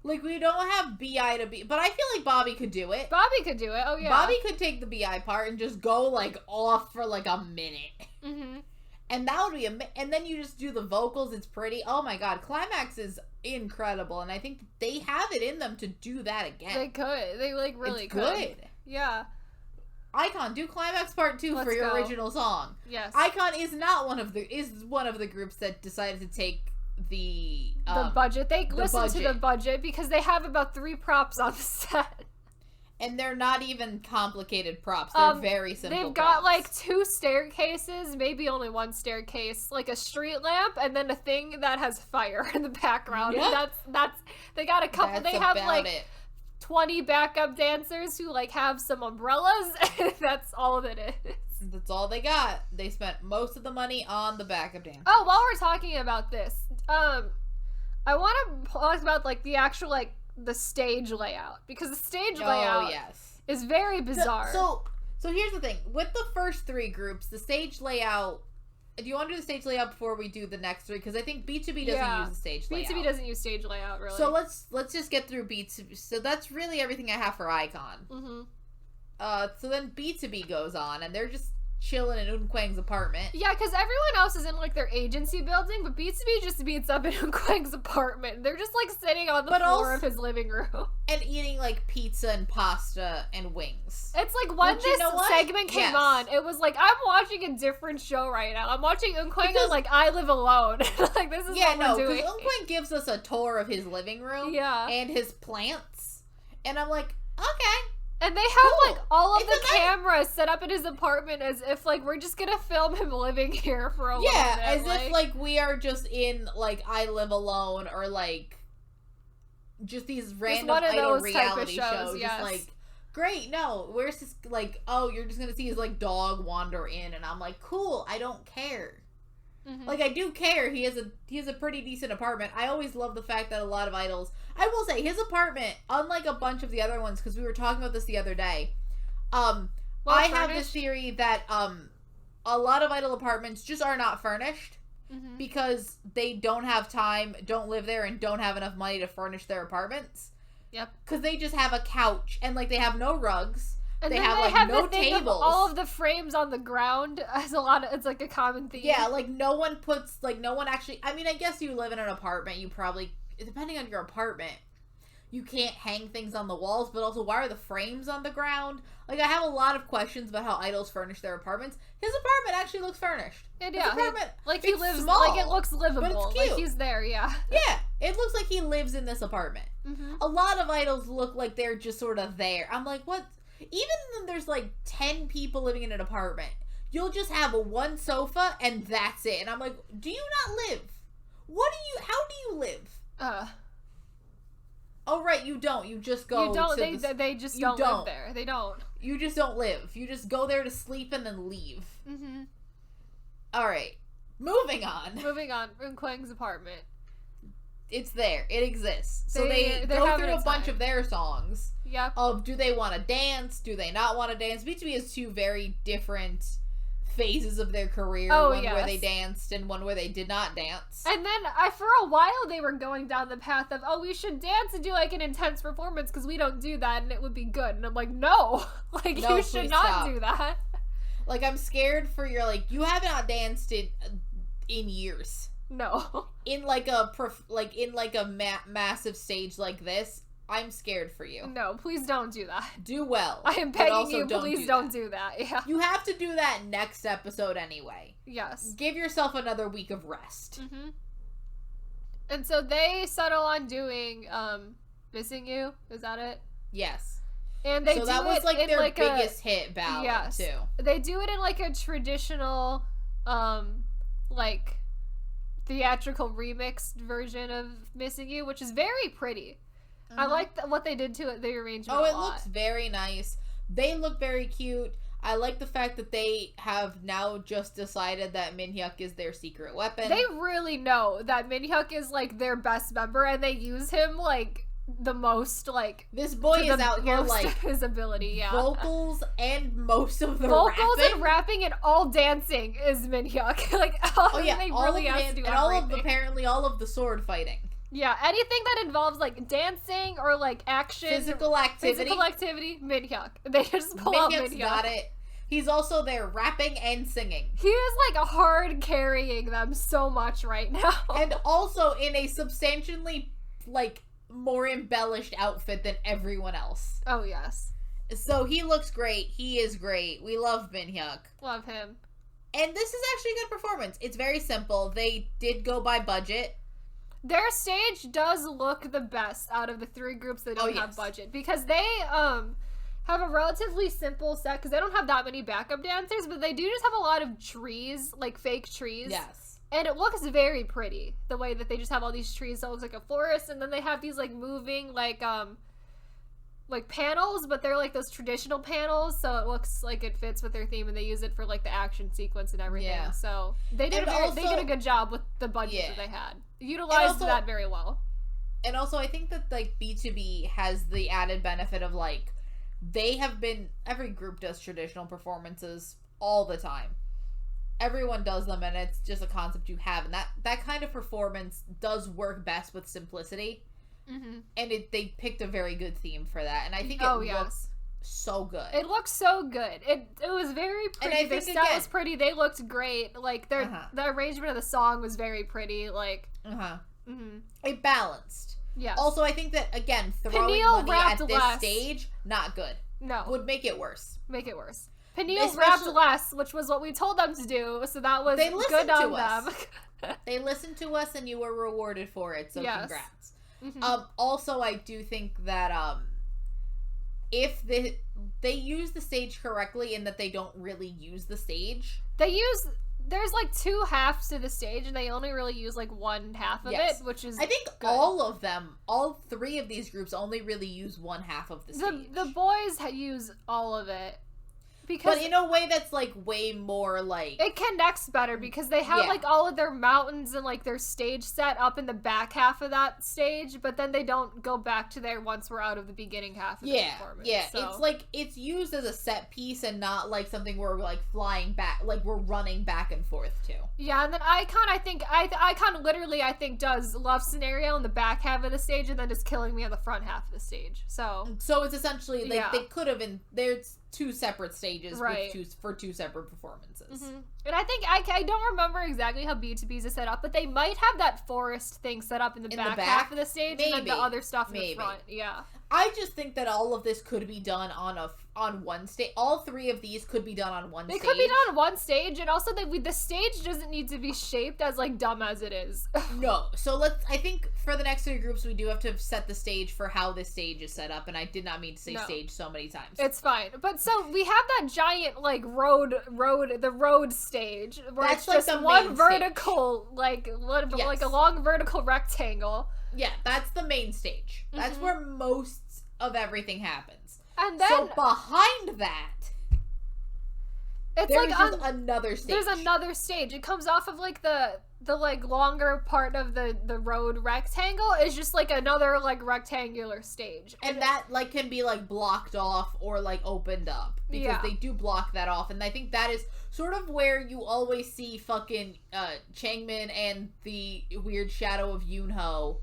Like, we don't have B.I. to be, but I feel like Bobby could do it. Bobby could do it, oh yeah. Bobby could take the B.I. part and just go like off for like a minute. And that would be and then you just do the vocals, it's pretty. Oh my god, Climax is incredible, and I think they have it in them to do that again. They could. They like really it's could. Good. Yeah. Icon, do Climax Part 2 Let's for your go. original song. Yes. Icon is one of the groups that decided to take the budget. They listen to the budget. budget because they have about 3 props on the set. And they're not even complicated props. They're very simple. They've got props. like 2 staircases, maybe only 1 staircase, like a street lamp, and then a thing that has fire in the background. Yep. And that's they got a couple. That's they have about like it. 20 backup dancers who like have some umbrellas. And that's all that it is. That's all they got. They spent most of the money on the backup dancers. Oh, while we're talking about this, I want to talk about like the actual like the stage layout, because the stage layout is very bizarre. So here's the thing. With the first 3 groups, the stage layout... Do you want to do the stage layout before we do the next 3? Because I think B2B doesn't use the stage layout. B2B doesn't use stage layout, really. So let's just get through B2B. So that's really everything I have for Icon. Mm-hmm. So then B2B goes on, and they're just chilling in Eunkwang's apartment. Yeah, because everyone else is in like their agency building, but B2B just meets up in Eunkwang's apartment. They're just like sitting on the floor of his living room and eating like pizza and pasta and wings. It's like when this segment came on, it was like, I'm watching a different show right now. I'm watching Eunkwang and like I Live Alone. Like this is what we're doing. Because Eunkwang gives us a tour of his living room and his plants, and I'm like, okay. And they have like all of the cameras set up in his apartment as if like we're just gonna film him living here for a little bit. Yeah, as if like we are just in like I Live Alone or like just these random idol reality shows. Just like, great, no, where's this like, oh, you're just gonna see his like dog wander in, and I'm like, cool, I don't care. Mm-hmm. Like, I do care. He has a pretty decent apartment. I always love the fact that a lot of idols... I will say, his apartment, unlike a bunch of the other ones, because we were talking about this the other day, I have this theory that a lot of idol apartments just are not furnished because they don't have time, don't live there, and don't have enough money to furnish their apartments. Yep. Because they just have a couch, and, like, they have no rugs. And they then have no the thing tables. Of all of the frames on the ground has a lot of, it's like a common theme. Yeah, like no one actually, I mean, I guess you live in an apartment, you probably, depending on your apartment, you can't hang things on the walls, but also why are the frames on the ground? Like, I have a lot of questions about how idols furnish their apartments. His apartment actually looks furnished. And his apartment, like he lives, small, like it looks livable. But it's cute. Like he's there, yeah. Yeah, it looks like he lives in this apartment. Mm-hmm. A lot of idols look like they're just sort of there. I'm like, what? Even when there's like 10 people living in an apartment, you'll just have one sofa and that's it. And I'm like, do you not live? How do you live? Oh, right, you don't. You just go. You don't. They just don't live there. They don't. You just don't live. You just go there to sleep and then leave. Mm-hmm. All right. Moving on. In Kwang's apartment. It's there. It exists. So they go through a bunch of their songs. Yep. Of do they want to dance? Do they not want to dance? B2B has 2 very different phases of their career. One where they danced and one where they did not dance. And then for a while they were going down the path of, oh, we should dance and do like an intense performance because we don't do that and it would be good. And I'm like, no. Like, no, you should not do that. Like, I'm scared for your, like, you have not danced in years. No. In like a massive stage like this, I'm scared for you. No, please don't do that. Do well. I am begging you, please don't do that. Yeah. You have to do that next episode anyway. Yes. Give yourself another week of rest. Mm-hmm. And so they settle on doing Missing You. Is that it? Yes. And they that was like their like biggest hit ballad too. They do it in like a traditional like theatrical remixed version of Missing You, which is very pretty. I like what they did to it, the arrangement. Oh, it looks very nice. They look very cute. I like the fact that they have now just decided that Minhyuk is their secret weapon. They really know that Minhyuk is like their best member, and they use him like the most. Like, this boy is out here like his ability, yeah. Vocals and most of the vocals and rapping and all dancing is Minhyuk. Like, they really have to do everything. Apparently all of the sword fighting. Yeah, anything that involves like dancing or like action, physical activity, Minhyuk. They just pull out Minhyuk. Got it. He's also there rapping and singing. He is like hard carrying them so much right now, and also in a substantially like more embellished outfit than everyone else. Oh yes, So he looks great. He is great. We love Minhyuk. Love him. And this is actually a good performance. It's very simple. They did go by budget. Their stage does look the best out of the three groups that don't have budget, because they have a relatively simple set, because they don't have that many backup dancers, but they do just have a lot of trees, like fake trees. Yes. And it looks very pretty, the way that they just have all these trees, so it looks like a forest, and then they have these like moving like panels, but they're like those traditional panels, so it looks like it fits with their theme, and they use it for like the action sequence and everything. Yeah. So they did they did a good job with the budget that they had. Utilized that very well. And also I think that like B2B has the added benefit of like every group does traditional performances all the time. Everyone does them, and it's just a concept you have, and that kind of performance does work best with simplicity. Mm-hmm. And they picked a very good theme for that, and I think it looks so good. It looks so good. It was very pretty. Their set was pretty. They looked great. Like the arrangement of the song was very pretty. Like it balanced. Yeah. Also, I think that again, throwing money at this stage, not good. No, would make it worse. Peniel rapped less, which was what we told them to do, so that was good on them. They listened to us, and you were rewarded for it, so congrats. Mm-hmm. Also, I do think that if they use the stage correctly, in that they don't really use the stage. There's like two halves to the stage, and they only really use like one half of it, which is I think good. all three of these groups only really use one half of the stage. The boys use all of it. But in a way that's like way more like it connects better, because they have like all of their mountains and like their stage set up in the back half of that stage, but then they don't go back to there once we're out of the beginning half of the performance. Yeah, so. It's like it's used as a set piece and not like something where we're like flying back, like we're running back and forth to. Yeah, and then Icon literally I think does Love Scenario in the back half of the stage, and then just Killing Me on the front half of the stage. So it's essentially like they could have been there's two separate stages for two separate performances. Mm-hmm. And I think I don't remember exactly how B2B's is set up, but they might have that forest thing set up in the back half of the stage, and then the other stuff in the front. Yeah. I just think that all of this could be done on one stage. All three of these could be done on one stage. They could be done on one stage, and also the stage doesn't need to be shaped as like dumb as it is. No. So I think for the next three groups, we do have to set the stage for how this stage is set up, and I did not mean to say stage so many times. It's fine. But so we have that giant like the road stage where that's it's like just one vertical like a long vertical rectangle. Yeah, that's the main stage. That's where most of everything happens. And then so behind that, it's there's like another stage. There's another stage. It comes off of like the like longer part of the road rectangle is just like another like rectangular stage. And that like can be like blocked off or like opened up, because they do block that off. And I think that is sort of where you always see fucking Changmin and the weird shadow of Yoonho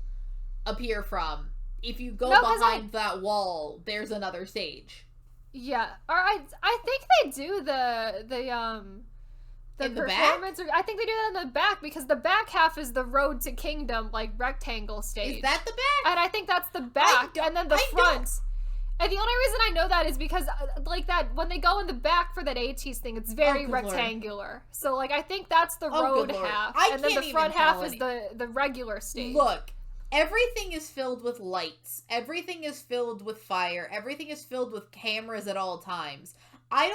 appear from. If you go behind that wall, there's another stage. Yeah. Or I think they do the performance. I think they do that in the back, because the back half is the Road to Kingdom like rectangle stage. Is that the back? And I think that's the back, and then the front. And the only reason I know that is because like that when they go in the back for that ATEEZ thing, it's very rectangular. Lord. So like I think that's the road half, and then the front half is the regular stage. Look. Everything is filled with lights. Everything is filled with fire. Everything is filled with cameras at all times. I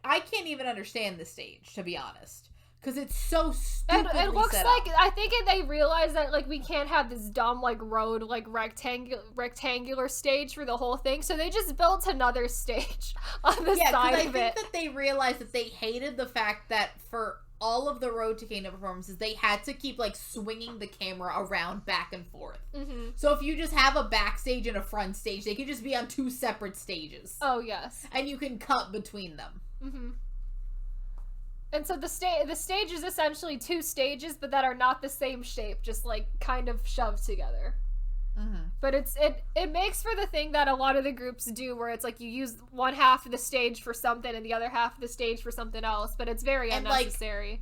can't even understand this stage, to be honest. Because it's so stupid. It looks like, I think they realize that, like, we can't have this dumb, like, road, like, rectangular stage for the whole thing. So they just built another stage on the side of it. I think that they realized that they hated the fact that for all of the Road to Kingdom performances, they had to keep like swinging the camera around back and forth. Mm-hmm. So if you just have a backstage and a front stage, they could just be on two separate stages. Oh yes, and you can cut between them. Mm-hmm. And so the stage is essentially two stages, but that are not the same shape, just like kind of shoved together. Mm-hmm. But it makes for the thing that a lot of the groups do, where it's like you use one half of the stage for something and the other half of the stage for something else, but it's very unnecessary.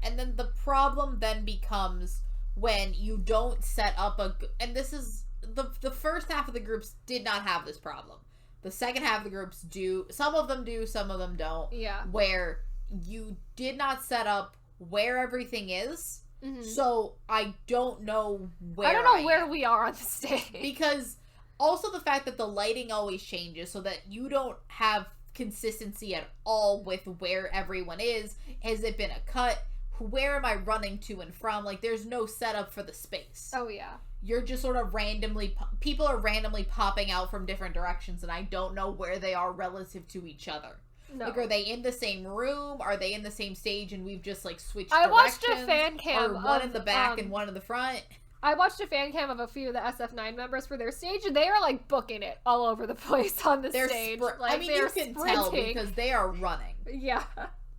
And then the problem then becomes when you don't set up and this is the first half of the groups did not have this problem. the second half of the groups do. Some of them do, some of them don't. Yeah. Where you did not set up where everything is. So I don't know where I don't know where we are on the stage. Because also the fact that the lighting always changes so that you don't have consistency at all with where everyone is. Has it been a cut? Where am I running to and from? Like, there's no setup for the space. Oh, yeah. You're just sort of randomly... People are randomly popping out from different directions, and I don't know where they are relative to each other. No. Like, are they in the same room? Are they in the same stage and we've just, like, switched I directions? watched a fan cam Or one of, in the back and one in the front? I watched a fan cam of a few of the SF9 members for their stage, and they are, like, booking it all over the place on the stage. Like, I mean, you can tell because they are running. Yeah.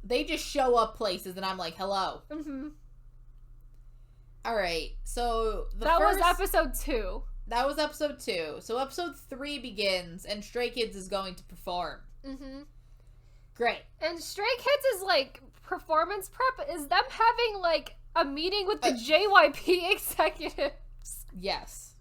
They just show up places, and I'm like, hello. Alright, so that was episode 2. That was episode 2. So episode 3 begins, and Stray Kids is going to perform. Great. And Stray Kids is, like, performance prep. Is them having, like, a meeting with the JYP executives? Yes.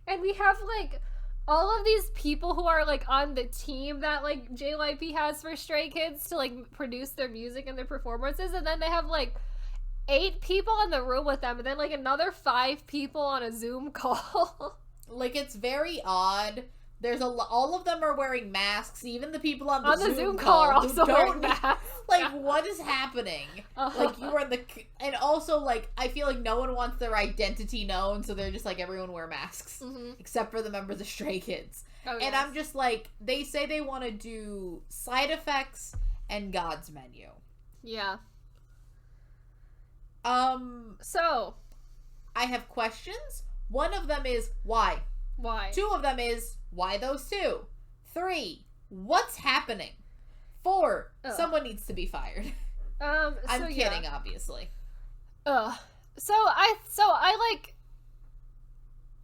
And we have, like, all of these people who are, like, on the team that, like, JYP has for Stray Kids to, like, produce their music and their performances. And then they have, like, 8 people in the room with them, and then, like, another 5 people on a Zoom call. Like, it's very odd. There's all of them are wearing masks. Even the people on the Zoom call are also wearing masks. Like, what is happening? Like, you are and also, like, I feel like no one wants their identity known, so they're just like, everyone wear masks. Except for the members of Stray Kids. Oh, and I'm just like, they say they want to do side effects and God's Menu. Yeah. So, I have questions. One of them is, why? Why? 2 of them is, why those 2? 3, what's happening? 4, someone needs to be fired. I'm kidding, obviously. So I like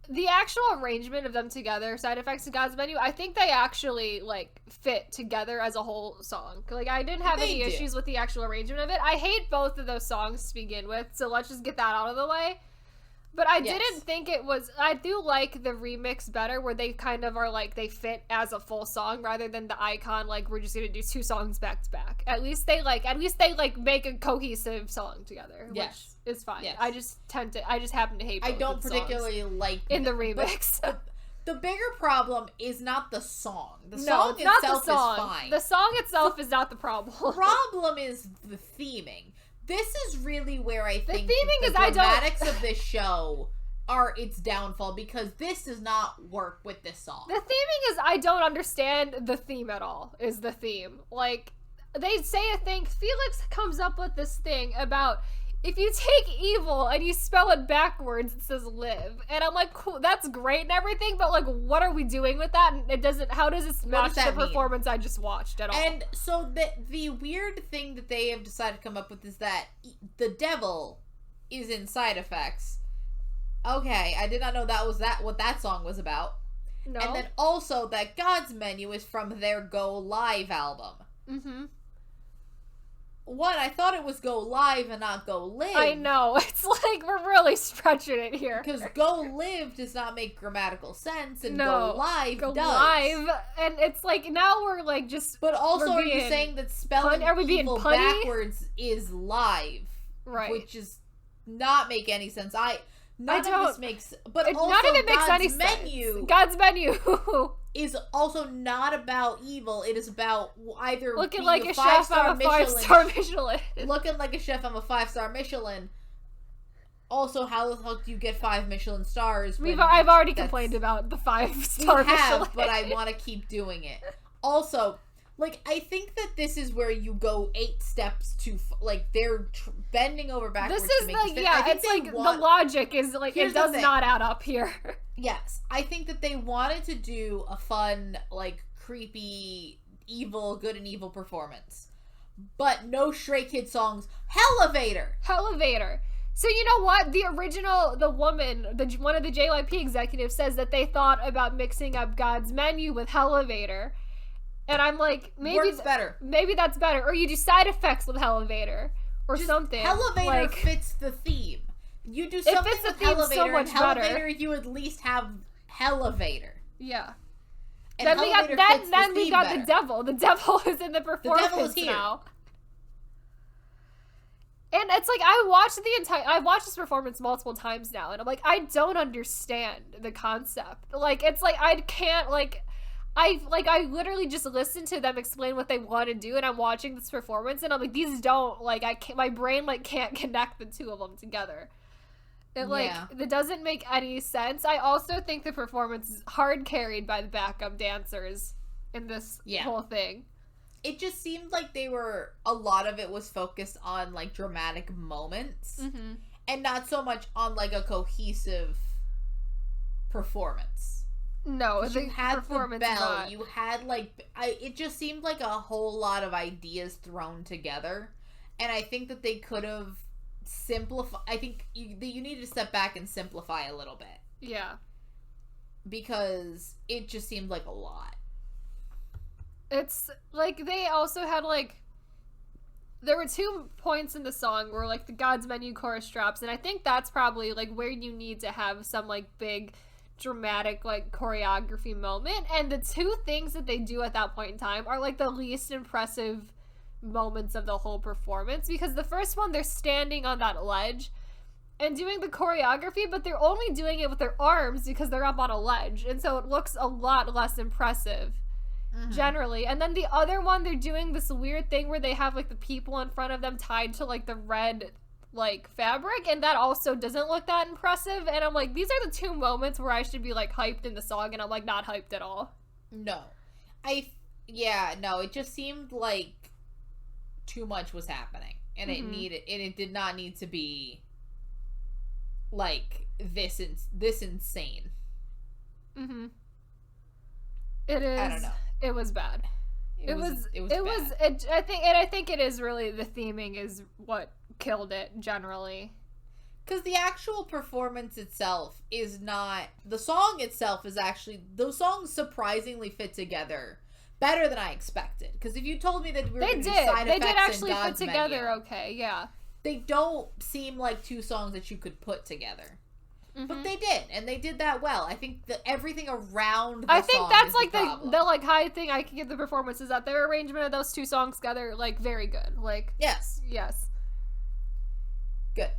the actual arrangement of them together, Side Effects and God's Menu. I think they actually, like, fit together as a whole song. Like, I didn't have any issues with the actual arrangement of it. I hate both of those songs to begin with, so let's just get that out of the way. But I didn't think it was... I do like the remix better, where they kind of are, like, they fit as a full song, rather than the Icon, like, we're just gonna do 2 songs back to back. At least they make a cohesive song together, which is fine. Yes. I just happen to hate both I don't particularly like... in the remix. The bigger problem is not the song. The song itself is fine. The song itself is not the problem. The problem is the theming. This is really where I think the I dramatics of this show are its downfall, because this does not work with this song. The theming is, I don't understand the theme at all, is the theme. Like, they say a thing, Felix comes up with this thing about, if you take evil and you spell it backwards, it says live. And I'm like, cool, that's great and everything, but, like, what are we doing with that? And how does it match the performance I just watched at all? And so the weird thing that they have decided to come up with is that the devil is in Side Effects. Okay, I did not know what that song was about. No. And then also that God's Menu is from their Go Live album. One, I thought it was Go Live and not Go Live. I know. It's like, we're really stretching it here. Because Go Live does not make grammatical sense, and Go Live does. Live, and it's like, now we're like just... But also, are you saying that spelling evil backwards is live? Right. Which is not make any sense. None of this makes... But none also, of it makes God's any Menu sense. God's Menu is also not about evil. It is about either looking being like a chef on a 5-star Michelin. Looking like a chef on a 5-star Michelin. Also, how the hell do you get 5 Michelin stars? I've already complained about the 5-star Michelin. But I want to keep doing it. Also, like, I think that this is where you go 8 steps to, like, they're bending over backwards. This is to make like, it's like the logic is like, it does not add up here. Yes, I think that they wanted to do a fun, like, creepy, evil, good and evil performance. But no Stray Kids songs. Hellevator! So you know what? The woman, one of the JYP executives says that they thought about mixing up God's Menu with Hellevator. And I'm like, maybe better. Maybe that's better. Or you do Side Effects with Hellevator. Or just something. Hellevator fits the theme. You do something with Hellevator, so much and Hellevator, better. you at least have Hellevator. Yeah. And then we got Elevator that. fits Then the we theme got better. the devil. The devil is in the performance devil is here. now. And it's like I watched this performance multiple times now, and I'm like, I don't understand the concept. Like, it's like I can't I literally just listen to them explain what they want to do, and I'm watching this performance, and I'm like, these don't I can't. My brain can't connect the two of them together. It doesn't make any sense. I also think the performance is hard carried by the backup dancers in this whole thing. It just seemed like a lot of it was focused on, like, dramatic moments. Mm-hmm. And not so much on, like, a cohesive performance. No, you had the bell. You had, like... it just seemed like a whole lot of ideas thrown together. And I think that they could have simplified... I think you need to step back and simplify a little bit. Yeah. Because it just seemed like a lot. It's, like, they also had, like... There were 2 points in the song where, like, the God's Menu chorus drops, and I think that's probably, like, where you need to have some, like, big, dramatic, like, choreography moment. And the 2 things that they do at that point in time are, like, the least impressive moments of the whole performance. Because the first one, they're standing on that ledge and doing the choreography, but they're only doing it with their arms because they're up on a ledge. And so it looks a lot less impressive. Mm-hmm. Generally. And then the other one, they're doing this weird thing where they have, like, the people in front of them tied to, like, the red, like, fabric, and that also doesn't look that impressive. And I'm like, these are the 2 moments where I should be, like, hyped in the song, and I'm, like, not hyped at all. No. It just seemed like too much was happening, and it did not need to be, like, this insane. Mm-hmm. It is. I don't know. It was bad. It was bad. I think it is really the theming is what killed it generally. Because the actual performance itself is not... The song itself is actually... Those songs surprisingly fit together better than I expected. Because if you told me that we were going to do side they effects did actually and fit God's together Menu, okay, yeah. They don't seem like 2 songs that you could put together. Mm-hmm. But they did, and they did that well. I think that everything around the song that's is like the like high thing I can give the performance is that their arrangement of those 2 songs together, like, very good. Like, yes. Good.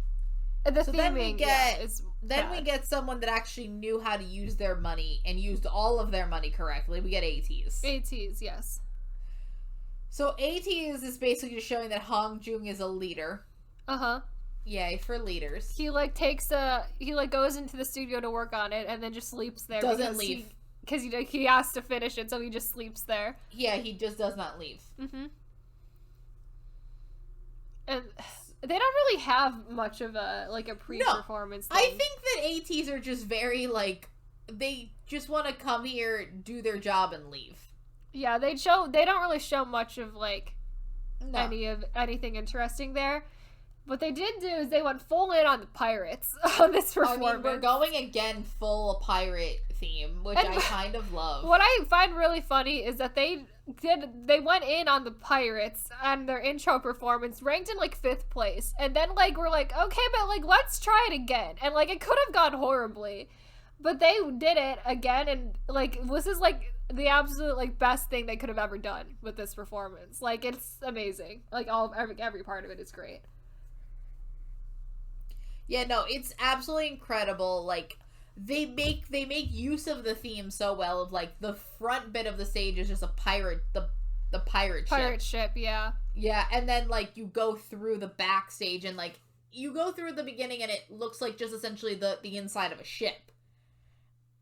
And the so theming, then we get someone that actually knew how to use their money and used all of their money correctly. We get ATEEZ. ATEEZ, yes. So ATEEZ is basically just showing that Hong Jung is a leader. Uh-huh. Yay for leaders. He goes into the studio to work on it and then just sleeps there. Doesn't leave. Because he has to finish it, so he just sleeps there. Yeah, he just does not leave. Mm-hmm. And they don't really have much of a pre-performance thing. I think that ATEEZ are just very, like, they just want to come here, do their job, and leave. Yeah, they don't really show much of, like, anything interesting there. What they did do is they went full in on the pirates on this performance. I mean, we're going again full pirate theme, which I kind of love. What I find really funny is that they went in on the pirates on their intro performance, ranked in, like, 5th place, and then, like, we're like, okay, but, like, let's try it again, and, like, it could have gone horribly, but they did it again, and, like, this is, like, the absolute, like, best thing they could have ever done with this performance. Like, it's amazing. Like, every part of it is great. Yeah, no, it's absolutely incredible. Like, they make use of the theme so well. Of, like, the front bit of the stage is just a pirate, the pirate ship. Pirate ship, yeah. Yeah, and then, like, you go through the backstage, and, like, you go through the beginning, and it looks like just essentially the inside of a ship.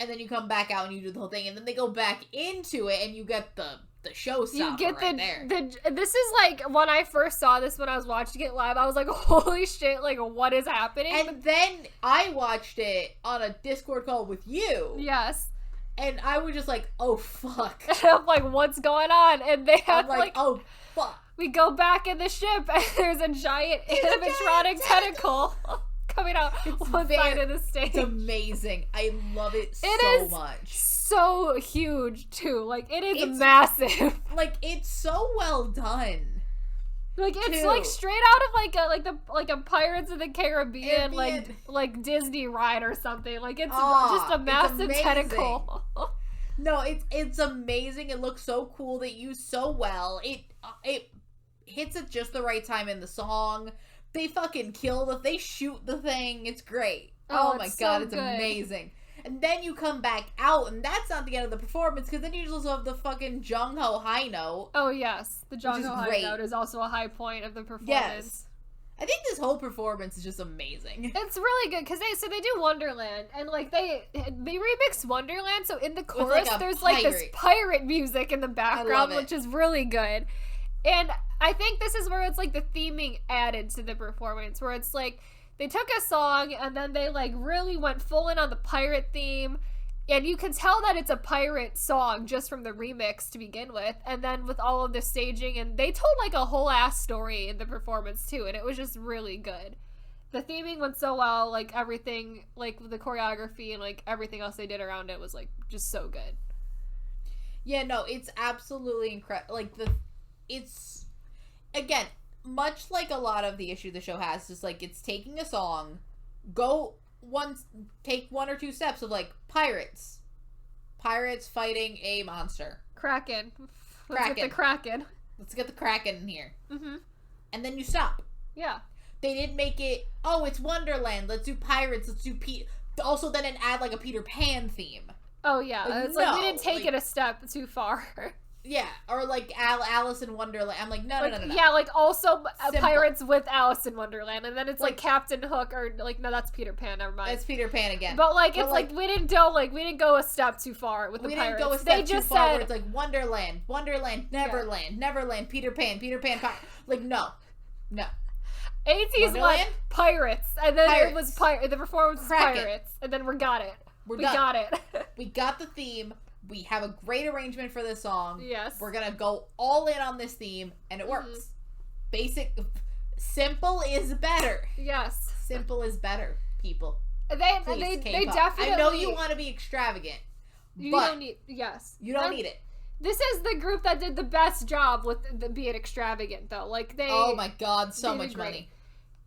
And then you come back out and you do the whole thing, and then they go back into it, and you get the showstopper there. This is, like, when I first saw this when I was watching it live, I was like, holy shit, like, what is happening? And then I watched it on a Discord call with you. Yes. And I was just like, oh, fuck. I'm like, what's going on? And they have, like, oh, fuck. We go back in the ship, and there's a giant animatronic tentacle coming out one side of the stage. It's amazing. I love it so much. So huge too. Like, it's massive. Like, it's so well done. Like, it's like straight out of like a Pirates of the Caribbean like Disney ride or something. Like, it's just a massive tentacle. No, it's amazing. It looks so cool. They use so well. It hits at just the right time in the song. They fucking they shoot the thing. It's great. Oh my god, it's amazing. And then you come back out, and that's not the end of the performance, because then you also have the fucking Jung-ho high note. Oh, yes. The Jung-ho high note is also a high point of the performance. Yes. I think this whole performance is just amazing. It's really good, because they do Wonderland, and, like, they remix Wonderland, so in the chorus, there's, like, this pirate music in the background, which is really good. And I think this is where it's, like, the theming added to the performance, where it's, like, they took a song, and then they, like, really went full in on the pirate theme. And you can tell that it's a pirate song just from the remix to begin with. And then with all of the staging, and they told, like, a whole ass story in the performance, too. And it was just really good. The theming went so well, like, everything, like, the choreography and, like, everything else they did around it was, like, just so good. Yeah, no, it's absolutely incredible. Like, it's, again, much like a lot of the issue the show has, just like it's taking a song, take one or two steps of like pirates fighting a monster, Kraken. Let's get the Kraken. Let's get the Kraken in here. Mm-hmm. And then you stop. Yeah. They didn't make it. Oh, it's Wonderland. Let's do pirates. Let's do also then add like a Peter Pan theme. Oh yeah, it's like we didn't take it a step too far. Yeah, or like Alice in Wonderland. I'm like, no. Yeah, like also pirates with Alice in Wonderland, and then it's like Captain Hook, or like no, that's Peter Pan. Never mind. It's Peter Pan again. But like it's like we didn't go a step too far with the pirates. We didn't go a step too far. Where it's like Wonderland, Neverland, Peter Pan. Like no. AT's like pirates, and then it was the performance was pirates, and then we got it. We got it. We got the theme. We have a great arrangement for this song. Yes. We're gonna go all in on this theme, and it works. Simple is better. Yes. Simple is better, people. They definitely. I know you want to be extravagant. You don't need. Yes. You don't need it. This is the group that did the best job with being extravagant, though. Like they. Oh my god, so much money.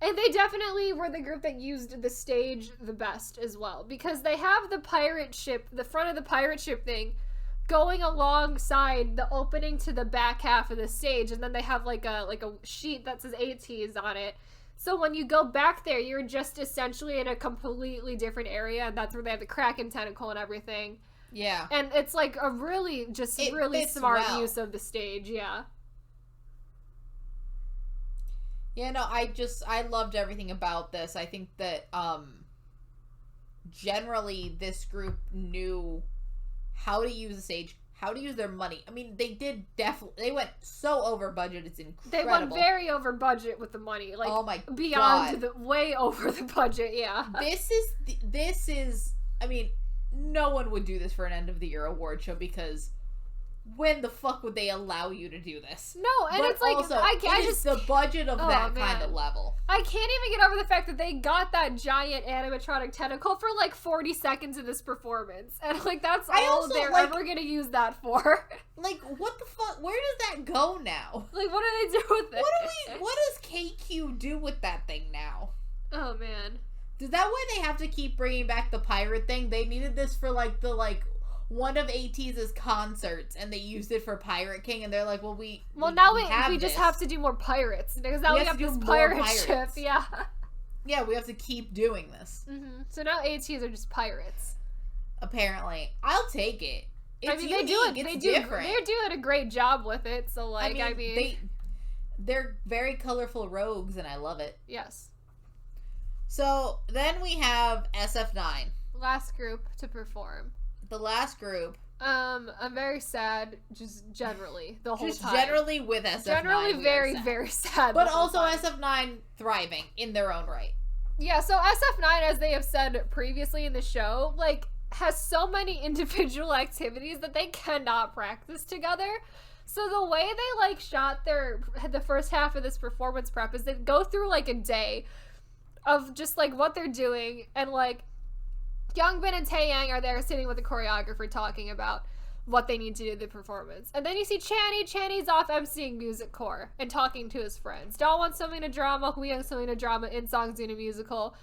And they definitely were the group that used the stage the best as well, because they have the pirate ship, the front of the pirate ship thing, going alongside the opening to the back half of the stage, and then they have like a sheet that says ATs on it. So when you go back there, you're just essentially in a completely different area, and that's where they have the Kraken tentacle and everything. Yeah. And it's like a really smart use of the stage, yeah. Yeah, no, I loved everything about this. I think that, generally this group knew how to use the stage, how to use their money. I mean, they went so over budget, it's incredible. They went very over budget with the money, like, oh my beyond way over the budget, yeah. This is, I mean, no one would do this for an end of the year award show, because when the fuck would they allow you to do this? No, and it's like also, I just the budget of that kind of level. I can't even get over the fact that they got that giant animatronic tentacle for like 40 seconds of this performance, and like that's all they're ever gonna use that for. Like, what the fuck? Where does that go now? Like, what do they do with it? What does KQ do with that thing now? Oh man, is that why they have to keep bringing back the pirate thing? They needed this for like one of AT's concerts, and they used it for Pirate King, and they're like, well, we just have to do more pirates, because now we have this pirate ship, yeah. Yeah, we have to keep doing this. Mm-hmm. So now ATs are just pirates. Apparently. I'll take it. It's unique. They're doing a great job with it, so like, they're very colorful rogues, and I love it. Yes. So, then we have SF9. Last group to perform. The last group. I'm very sad, just generally, the whole time. Just generally with SF9. Generally very, very sad. But also SF9 thriving in their own right. Yeah, so SF9, as they have said previously in the show, like, has so many individual activities that they cannot practice together. So the way they, like, shot the first half of this performance prep is they go through, like, a day of just, like, what they're doing, and, like, Youngbin and Taeyang are there sitting with the choreographer talking about what they need to do in the performance. And then you see Channy's off emceeing music core and talking to his friends. Dahl wants something to drama, Hui Young something to drama, In Song's doing a musical.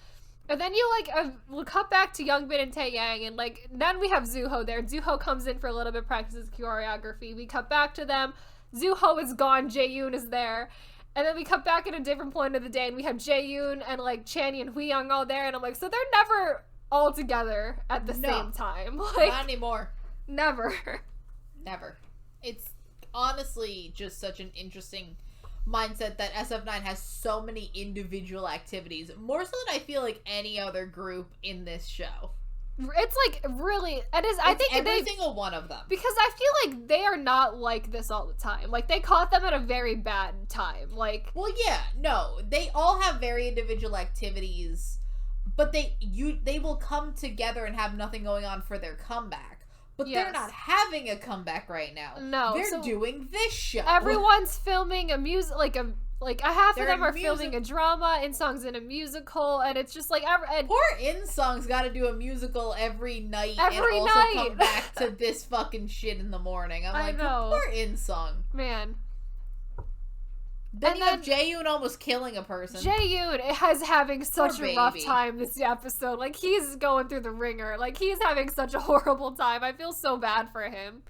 And then you, like, we'll cut back to Youngbin and Taeyang, and, like, then we have Zuho there. Zuho comes in for a little bit, practices choreography. We cut back to them. Zuho is gone. Jaeyoon is there. And then we cut back at a different point of the day, and we have Jaeyoon and, like, Channy and Hweyoung all there, and I'm like, so they're never all together at the same time. Like, not anymore. Never. Never. It's honestly just such an interesting mindset that SF9 has so many individual activities, more so than I feel like any other group in this show. It's like really, I think every single one of them, because I feel like they are not like this all the time. Like, they caught them at a very bad time. Like, well, yeah, no, they all have very individual activities, but they will come together and have nothing going on for their comeback. But they're not having a comeback right now. No, they're doing this show. Everyone's filming a music, like a half of them are filming a drama, In-sung's in a musical, and it's just like poor In-sung's got to do a musical every night and also come back to this fucking shit in the morning. I'm poor In-sung, man. Then you have Jaeyoon almost killing a person. Jaeyoon is having such a rough time this episode. Like, he's going through the ringer. Like, he's having such a horrible time. I feel so bad for him.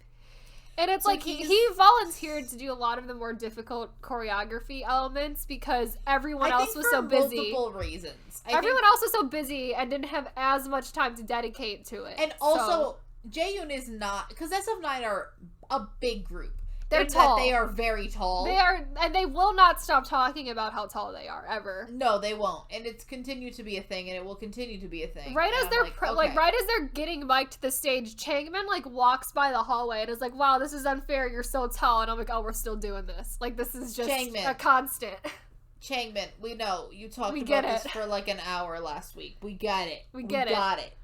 And it's like he volunteered to do a lot of the more difficult choreography elements because everyone else was so busy. Multiple reasons. Everyone else was so busy and didn't have as much time to dedicate to it. And also, Jaeyoon is not, because SF9 are a big group. They're tall. They are very tall. They are, and they will not stop talking about how tall they are ever. No, they won't, and it's continued to be a thing, and it will continue to be a thing. Right as they're right as they're getting mic'd to the stage, Changmin like walks by the hallway and is like, "Wow, this is unfair. You're so tall." And I'm like, "Oh, we're still doing this. Like, this is just a constant." Changmin, we know you talked about this for like an hour last week. We got it. We got it.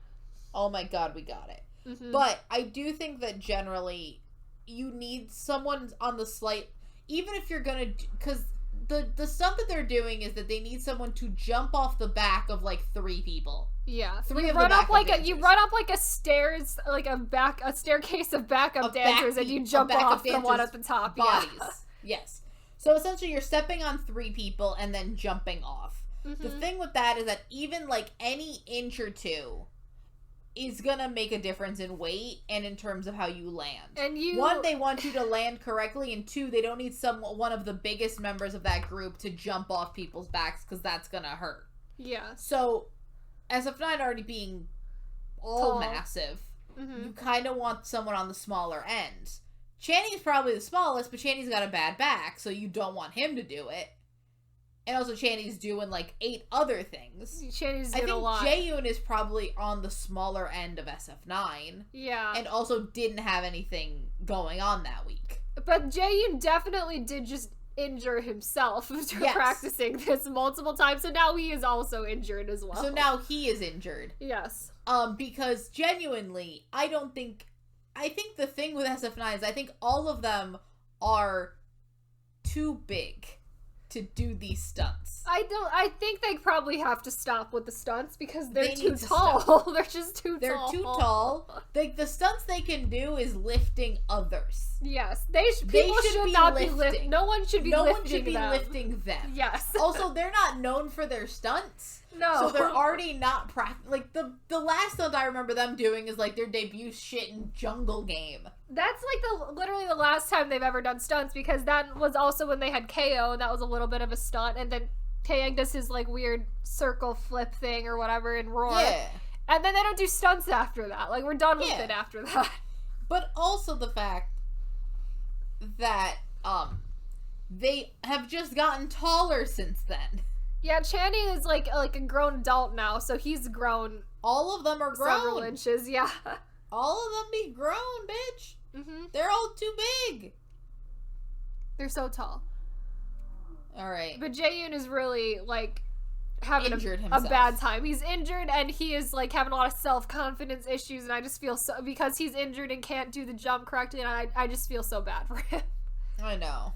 Oh my god, we got it. Mm-hmm. But I do think that generally, you need someone on the slight, even if you're gonna, because the stuff that they're doing is that they need someone to jump off the back of like 3 people. Yeah, you run up like a stairs, like a staircase of backup dancers, and you jump off the one at the top. Bodies. Yeah. Yes. So essentially, you're stepping on 3 people and then jumping off. Mm-hmm. The thing with that is that even like any inch or two is gonna make a difference in weight and in terms of how you land. And 1, they want you to land correctly, and 2, they don't need one of the biggest members of that group to jump off people's backs because that's gonna hurt. Yeah. So, SF9 already being all massive, you kind of want someone on the smaller end. Channy's probably the smallest, but Channy's got a bad back, so you don't want him to do it. And also, Channy's doing, like, 8 other things. Channy's doing a lot. I think Jaeyoon is probably on the smaller end of SF9. Yeah. And also didn't have anything going on that week. But Jaeyoon definitely did just injure himself after practicing this multiple times. So now he is also injured as well. So now he is injured. Yes. Because genuinely, I think the thing with SF9 is I think all of them are too big to do these stunts. I think they probably have to stop with the stunts because they're too tall. They're just too tall. They're too tall. The stunts they can do is lifting others. Yes. People should not be lifting. No one should be lifting them. Yes. Also, they're not known for their stunts. No. So they're already not like the last stunt I remember them doing is like their debut shit in Jungle Game. That's like literally the last time they've ever done stunts because that was also when they had KO and that was a little bit of a stunt, and then Taeyang does his like weird circle flip thing or whatever in Roar. Yeah. And then they don't do stunts after that. Like, we're done with it after that. But also the fact that they have just gotten taller since then. Yeah, Channy is like a grown adult now, so he's grown. All of them are grown. Several inches, yeah. All of them be grown, bitch. Mm-hmm. They're all too big. They're so tall. All right. But Jaeyoon is really, like, having a bad time. He's injured, and he is, like, having a lot of self-confidence issues, and I just feel so... Because he's injured and can't do the jump correctly, and I just feel so bad for him. I know.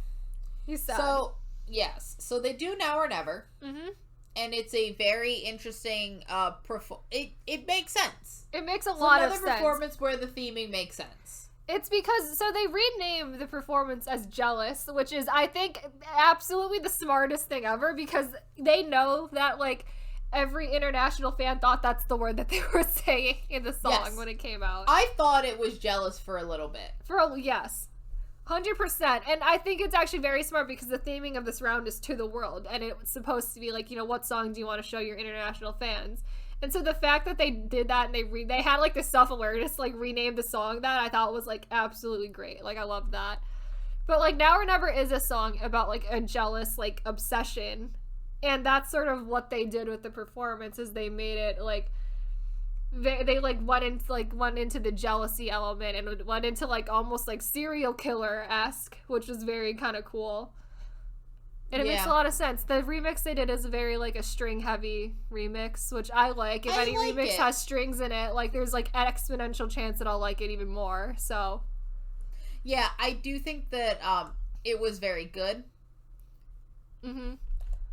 He's sad. So... Yes. So they do Now or Never. Mm-hmm. And it's a very interesting it makes sense. It makes a lot of sense. Another performance where the theming makes sense. It's because, so they renamed the performance as Jealous, which is, I think, absolutely the smartest thing ever, because they know that, like, every international fan thought that's the word that they were saying in the song when it came out. I thought it was jealous for a little bit. Yes. 100%. And I think it's actually very smart because the theming of this round is to the world. And it's supposed to be like, what song do you want to show your international fans? And so the fact that they did that and they had like the self-awareness, like renamed the song that, I thought was like absolutely great. Like I loved that. But like Now or Never is a song about like a jealous like obsession. And that's sort of what they did with the performance is they made it like they like went into the jealousy element and went into like almost like serial killer-esque, which was very kind of cool. And it makes a lot of sense. The remix they did is very like a string heavy remix, which I like. If any remix has strings in it, like there's like an exponential chance that I'll like it even more. So yeah, I do think that it was very good. Mm-hmm.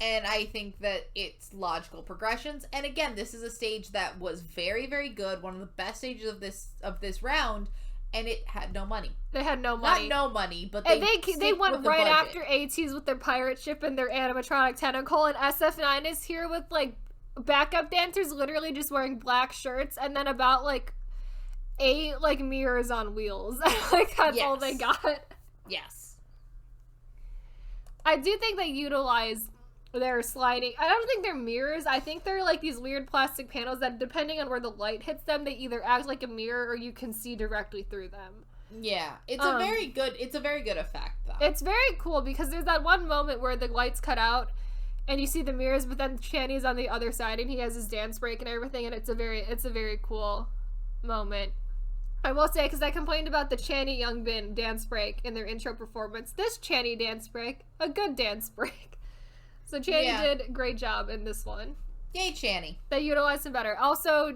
And I think that it's logical progressions. And again, this is a stage that was very, very good. One of the best stages of this round. And it had no money. They had no money. Not no money, but they went right after ATEEZ with their pirate ship and their animatronic tentacle. And SF9 is here with like backup dancers literally just wearing black shirts. And then about like 8 like mirrors on wheels. Like that's all they got. Yes. I do think they utilize their sliding. I don't think they're mirrors. I think they're like these weird plastic panels that, depending on where the light hits them, they either act like a mirror or you can see directly through them. Yeah, it's a very good effect though. It's very cool because there's that one moment where the lights cut out and you see the mirrors, but then Channy's on the other side and he has his dance break and everything, and it's a very cool moment. I will say, because I complained about the Channy Youngbin dance break in their intro performance, this Channy dance break, a good dance break. So Channy did a great job in this one. Yay, Channy. They utilized him better. Also,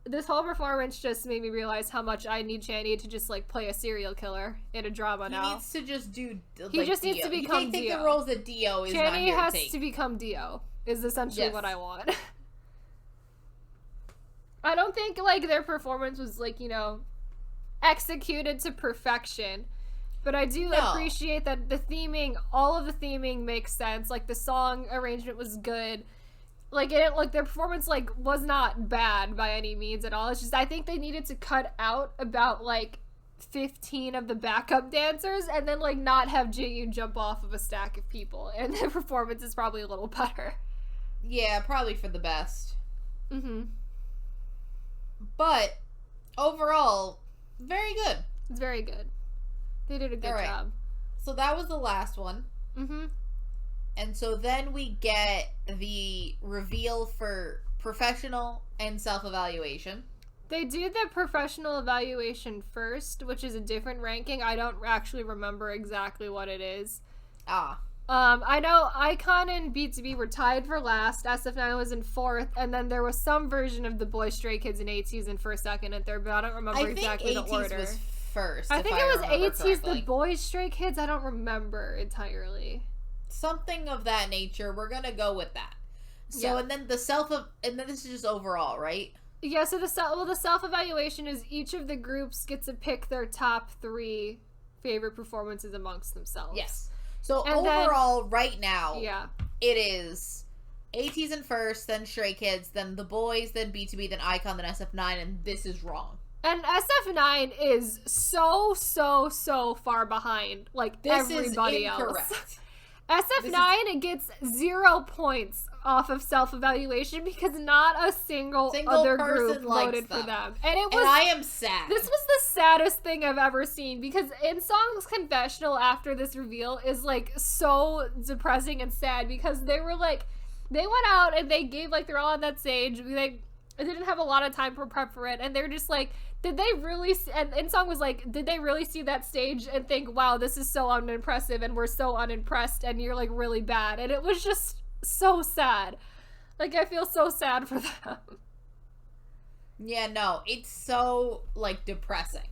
this whole performance just made me realize how much I need Channy to just like play a serial killer in a drama now. He needs to just do like, he just needs to become you can't Dio. take the roles that Dio is not here Channy has to take. to become Dio, is essentially what I want. I don't think like their performance was like, executed to perfection. But I do appreciate that all of the theming makes sense. Like, the song arrangement was good. Like, their performance, like, was not bad by any means at all. It's just, I think they needed to cut out about, like, 15 of the backup dancers and then, like, not have Jaeyoon jump off of a stack of people. And the performance is probably a little better. Yeah, probably for the best. Mm-hmm. But, overall, very good. It's very good. They did a good job. So that was the last one. Mm-hmm. And so then we get the reveal for professional and self-evaluation. They do the professional evaluation first, which is a different ranking. I don't actually remember exactly what it is. I know iKON and BTOB were tied for last. SF9 was in 4th, and then there was some version of the boy Stray Kids and ATEEZ in 1st, 2nd, and 3rd, but I don't remember exactly the order. I think ATEEZ was first. I think it was ATEEZ, the boys Stray Kids. I don't remember entirely. Something of that nature. We're gonna go with that. So, and then this is just overall, right? Yeah. So the self-evaluation is each of the groups gets to pick their top 3 favorite performances amongst themselves. Yes. So overall, right now, it is ATEEZ in 1st, then Stray Kids, then the boys, then BTOB, then iKON, then SF9, and this is wrong. And SF9 is so far behind, like, this everybody is incorrect. else. SF9 gets 0 points off of self-evaluation because not a single other group voted for them. And I am sad. This was the saddest thing I've ever seen because InSong's confessional after this reveal is, like, so depressing and sad because they were, like, they went out and they gave, like, they're all on that stage. They didn't have a lot of time for prep for it, and they're just like, did they really and InSong was like, did they really see that stage and think, wow, this is so unimpressive and we're so unimpressed and you're like really bad? And it was just so sad. Like, I feel so sad for them. Yeah, no, it's so, like, depressing.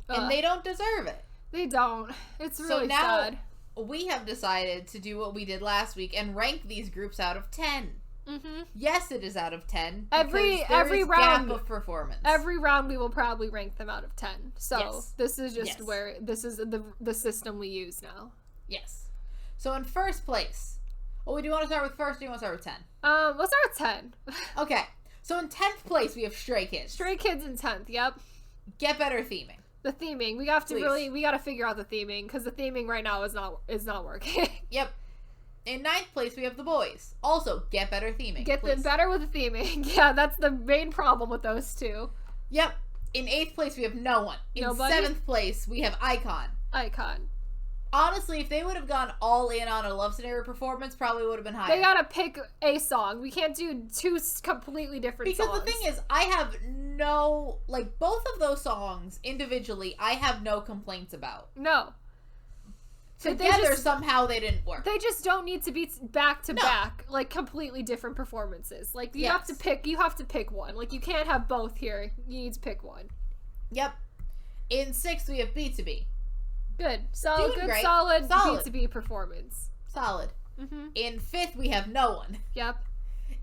And they don't deserve it. They don't. It's really sad. We have decided to do what we did last week and rank these groups out of 10. Mm-hmm. Yes, it is out of 10. Every round gap of performance. Every round we will probably rank them out of 10. So this is just where this is the system we use now. Yes. So in first place, Well, do you want to start with first or do you want to start with 10? Let's start with 10. Okay. So in 10th place, we have Stray Kids. Stray Kids in 10th, yep. Get better theming. The theming. We have to we gotta figure out the theming, because the theming right now is not working. Yep. In 9th place, we have The Boys. Also, get better theming. Get better with the theming. Yeah, that's the main problem with those two. Yep. In 8th place, we have No One. In Nobody? 7th place, we have Icon. Icon. Honestly, if they would have gone all in on a Love Scenario performance, probably would have been higher. They gotta pick a song. We can't do two completely different songs. Because the thing is, I have no... Like, both of those songs, individually, I have no complaints about. No. Together, somehow they didn't work. They just don't need to be back to back, like completely different performances. Like you have to pick one. Like you can't have both here. You need to pick one. Yep. In 6th we have B2B. Good. Solid B2B performance. Solid. Mm-hmm. In 5th we have No One. Yep.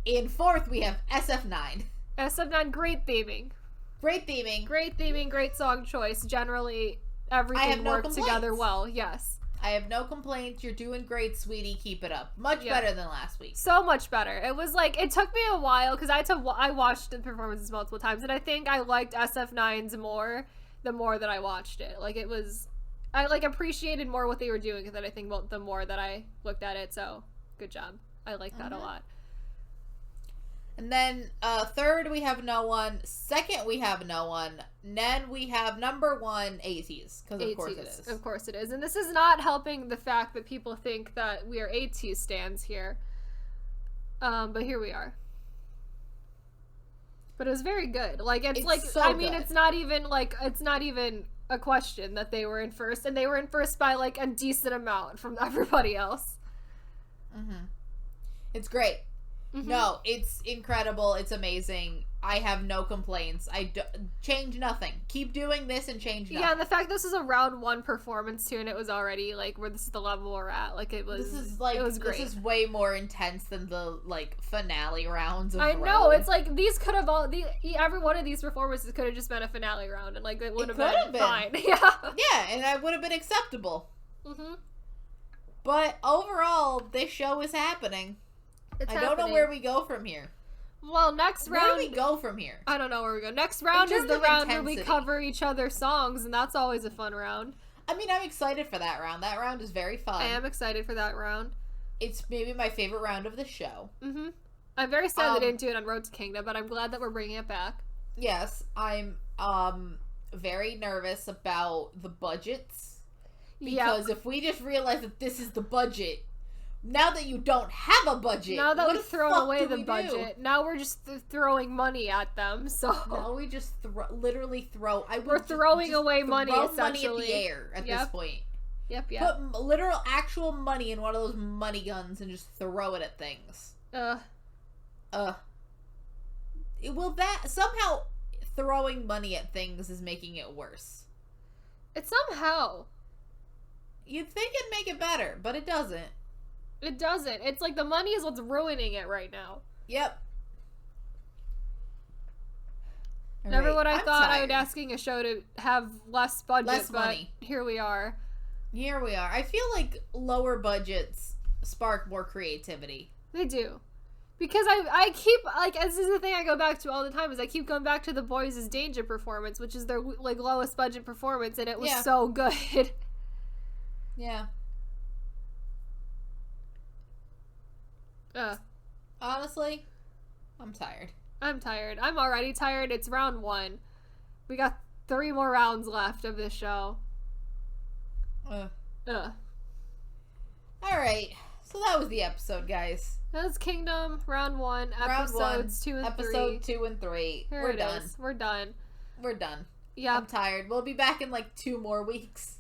In 4th we have SF9. SF9, great theming. Great theming. Great theming, great song choice. Generally everything worked together well. Yes. I have no complaints. You're doing great, sweetie. Keep it up. Much better than last week. So much better. It was like, it took me a while because I watched the performances multiple times, and I think I liked SF9's more the more that I watched it. Like it was, I like appreciated more what they were doing than I think the more that I looked at it. So good job. I like that a lot. And then 3rd we have No One. 2nd we have No One. Then we have number 1 ATEEZ, because of course it is. Of course it is. And this is not helping the fact that people think that we are ATEEZ stands here. But here we are. But it was very good. Like it's like so I mean good. it's not even a question that they were in first, and they were in first by like a decent amount from everybody else. Mm-hmm. It's great. Mm-hmm. No, it's incredible. It's amazing. I have no complaints. Change nothing. Keep doing this and change nothing. Yeah, and the fact this is a round 1 performance too, and it was already like where this is the level we're at. Like it was. It was great. This is way more intense than the like finale rounds. I know. It's like these could have every one of these performances could have just been a finale round, and like it would have been fine. Yeah. Yeah, and that would have been acceptable. Mhm. But overall, this show is happening. I don't know where we go from here. Well, next round... Where do we go from here? I don't know where we go. Next round is the round where we cover each other's songs, and that's always a fun round. I mean, I'm excited for that round. That round is very fun. I am excited for that round. It's maybe my favorite round of the show. Mm-hmm. I'm very sad they didn't do it on Road to Kingdom, but I'm glad that we're bringing it back. Yes, I'm very nervous about the budgets. Because if we just realize that this is the budget... Now that you don't have a budget, now that we've thrown away the budget, now we're just throwing money at them. So now we just literally throw. We're throwing away money Money essentially. in the air at this point. Yep. Put literal actual money in one of those money guns and just throw it at things. Will that somehow throwing money at things is making it worse? It somehow. You'd think it'd make it better, but it doesn't. It doesn't. It's like the money is what's ruining it right now. Yep. Never would I thought I would asking a show to have less budget, but money. Here we are. Here we are. I feel like lower budgets spark more creativity. They do. Because I keep, like, this is the thing I go back to all the time, is I keep going back to the Boys' Danger performance, which is their, like, lowest budget performance, and it was so good. Yeah. Honestly, I'm tired. I'm tired. I'm already tired. It's round 1. We got 3 more rounds left of this show. Alright. So that was the episode, guys. That was Kingdom, round 1, episodes 2 and 3. Episode 2 and 3. We're done. We're done. We're done. Yeah. I'm tired. We'll be back in like 2 more weeks.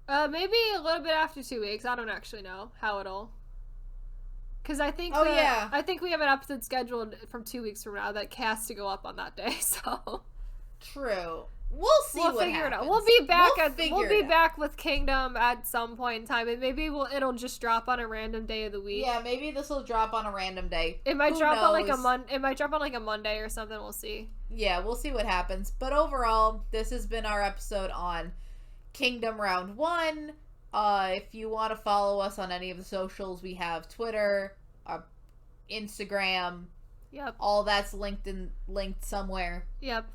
Maybe a little bit after 2 weeks. I don't actually know how it'll... Because I think I think we have an episode scheduled from 2 weeks from now that has to go up on that day. So true. We'll see. We'll figure it out. We'll be back we'll be back with Kingdom at some point in time, and maybe it'll just drop on a random day of the week. Yeah, maybe this will drop on a random day. It might drop on like it might drop on like a Monday or something. We'll see. Yeah, we'll see what happens. But overall, this has been our episode on Kingdom Round 1. If you want to follow us on any of the socials, we have Twitter, our Instagram. Yep. All that's linked somewhere. Yep.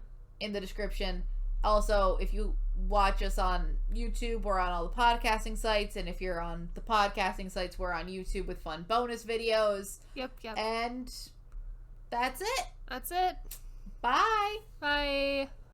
In the description. Also, if you watch us on YouTube, we're on all the podcasting sites, and if you're on the podcasting sites, we're on YouTube with fun bonus videos. Yep. And that's it. That's it. Bye. Bye.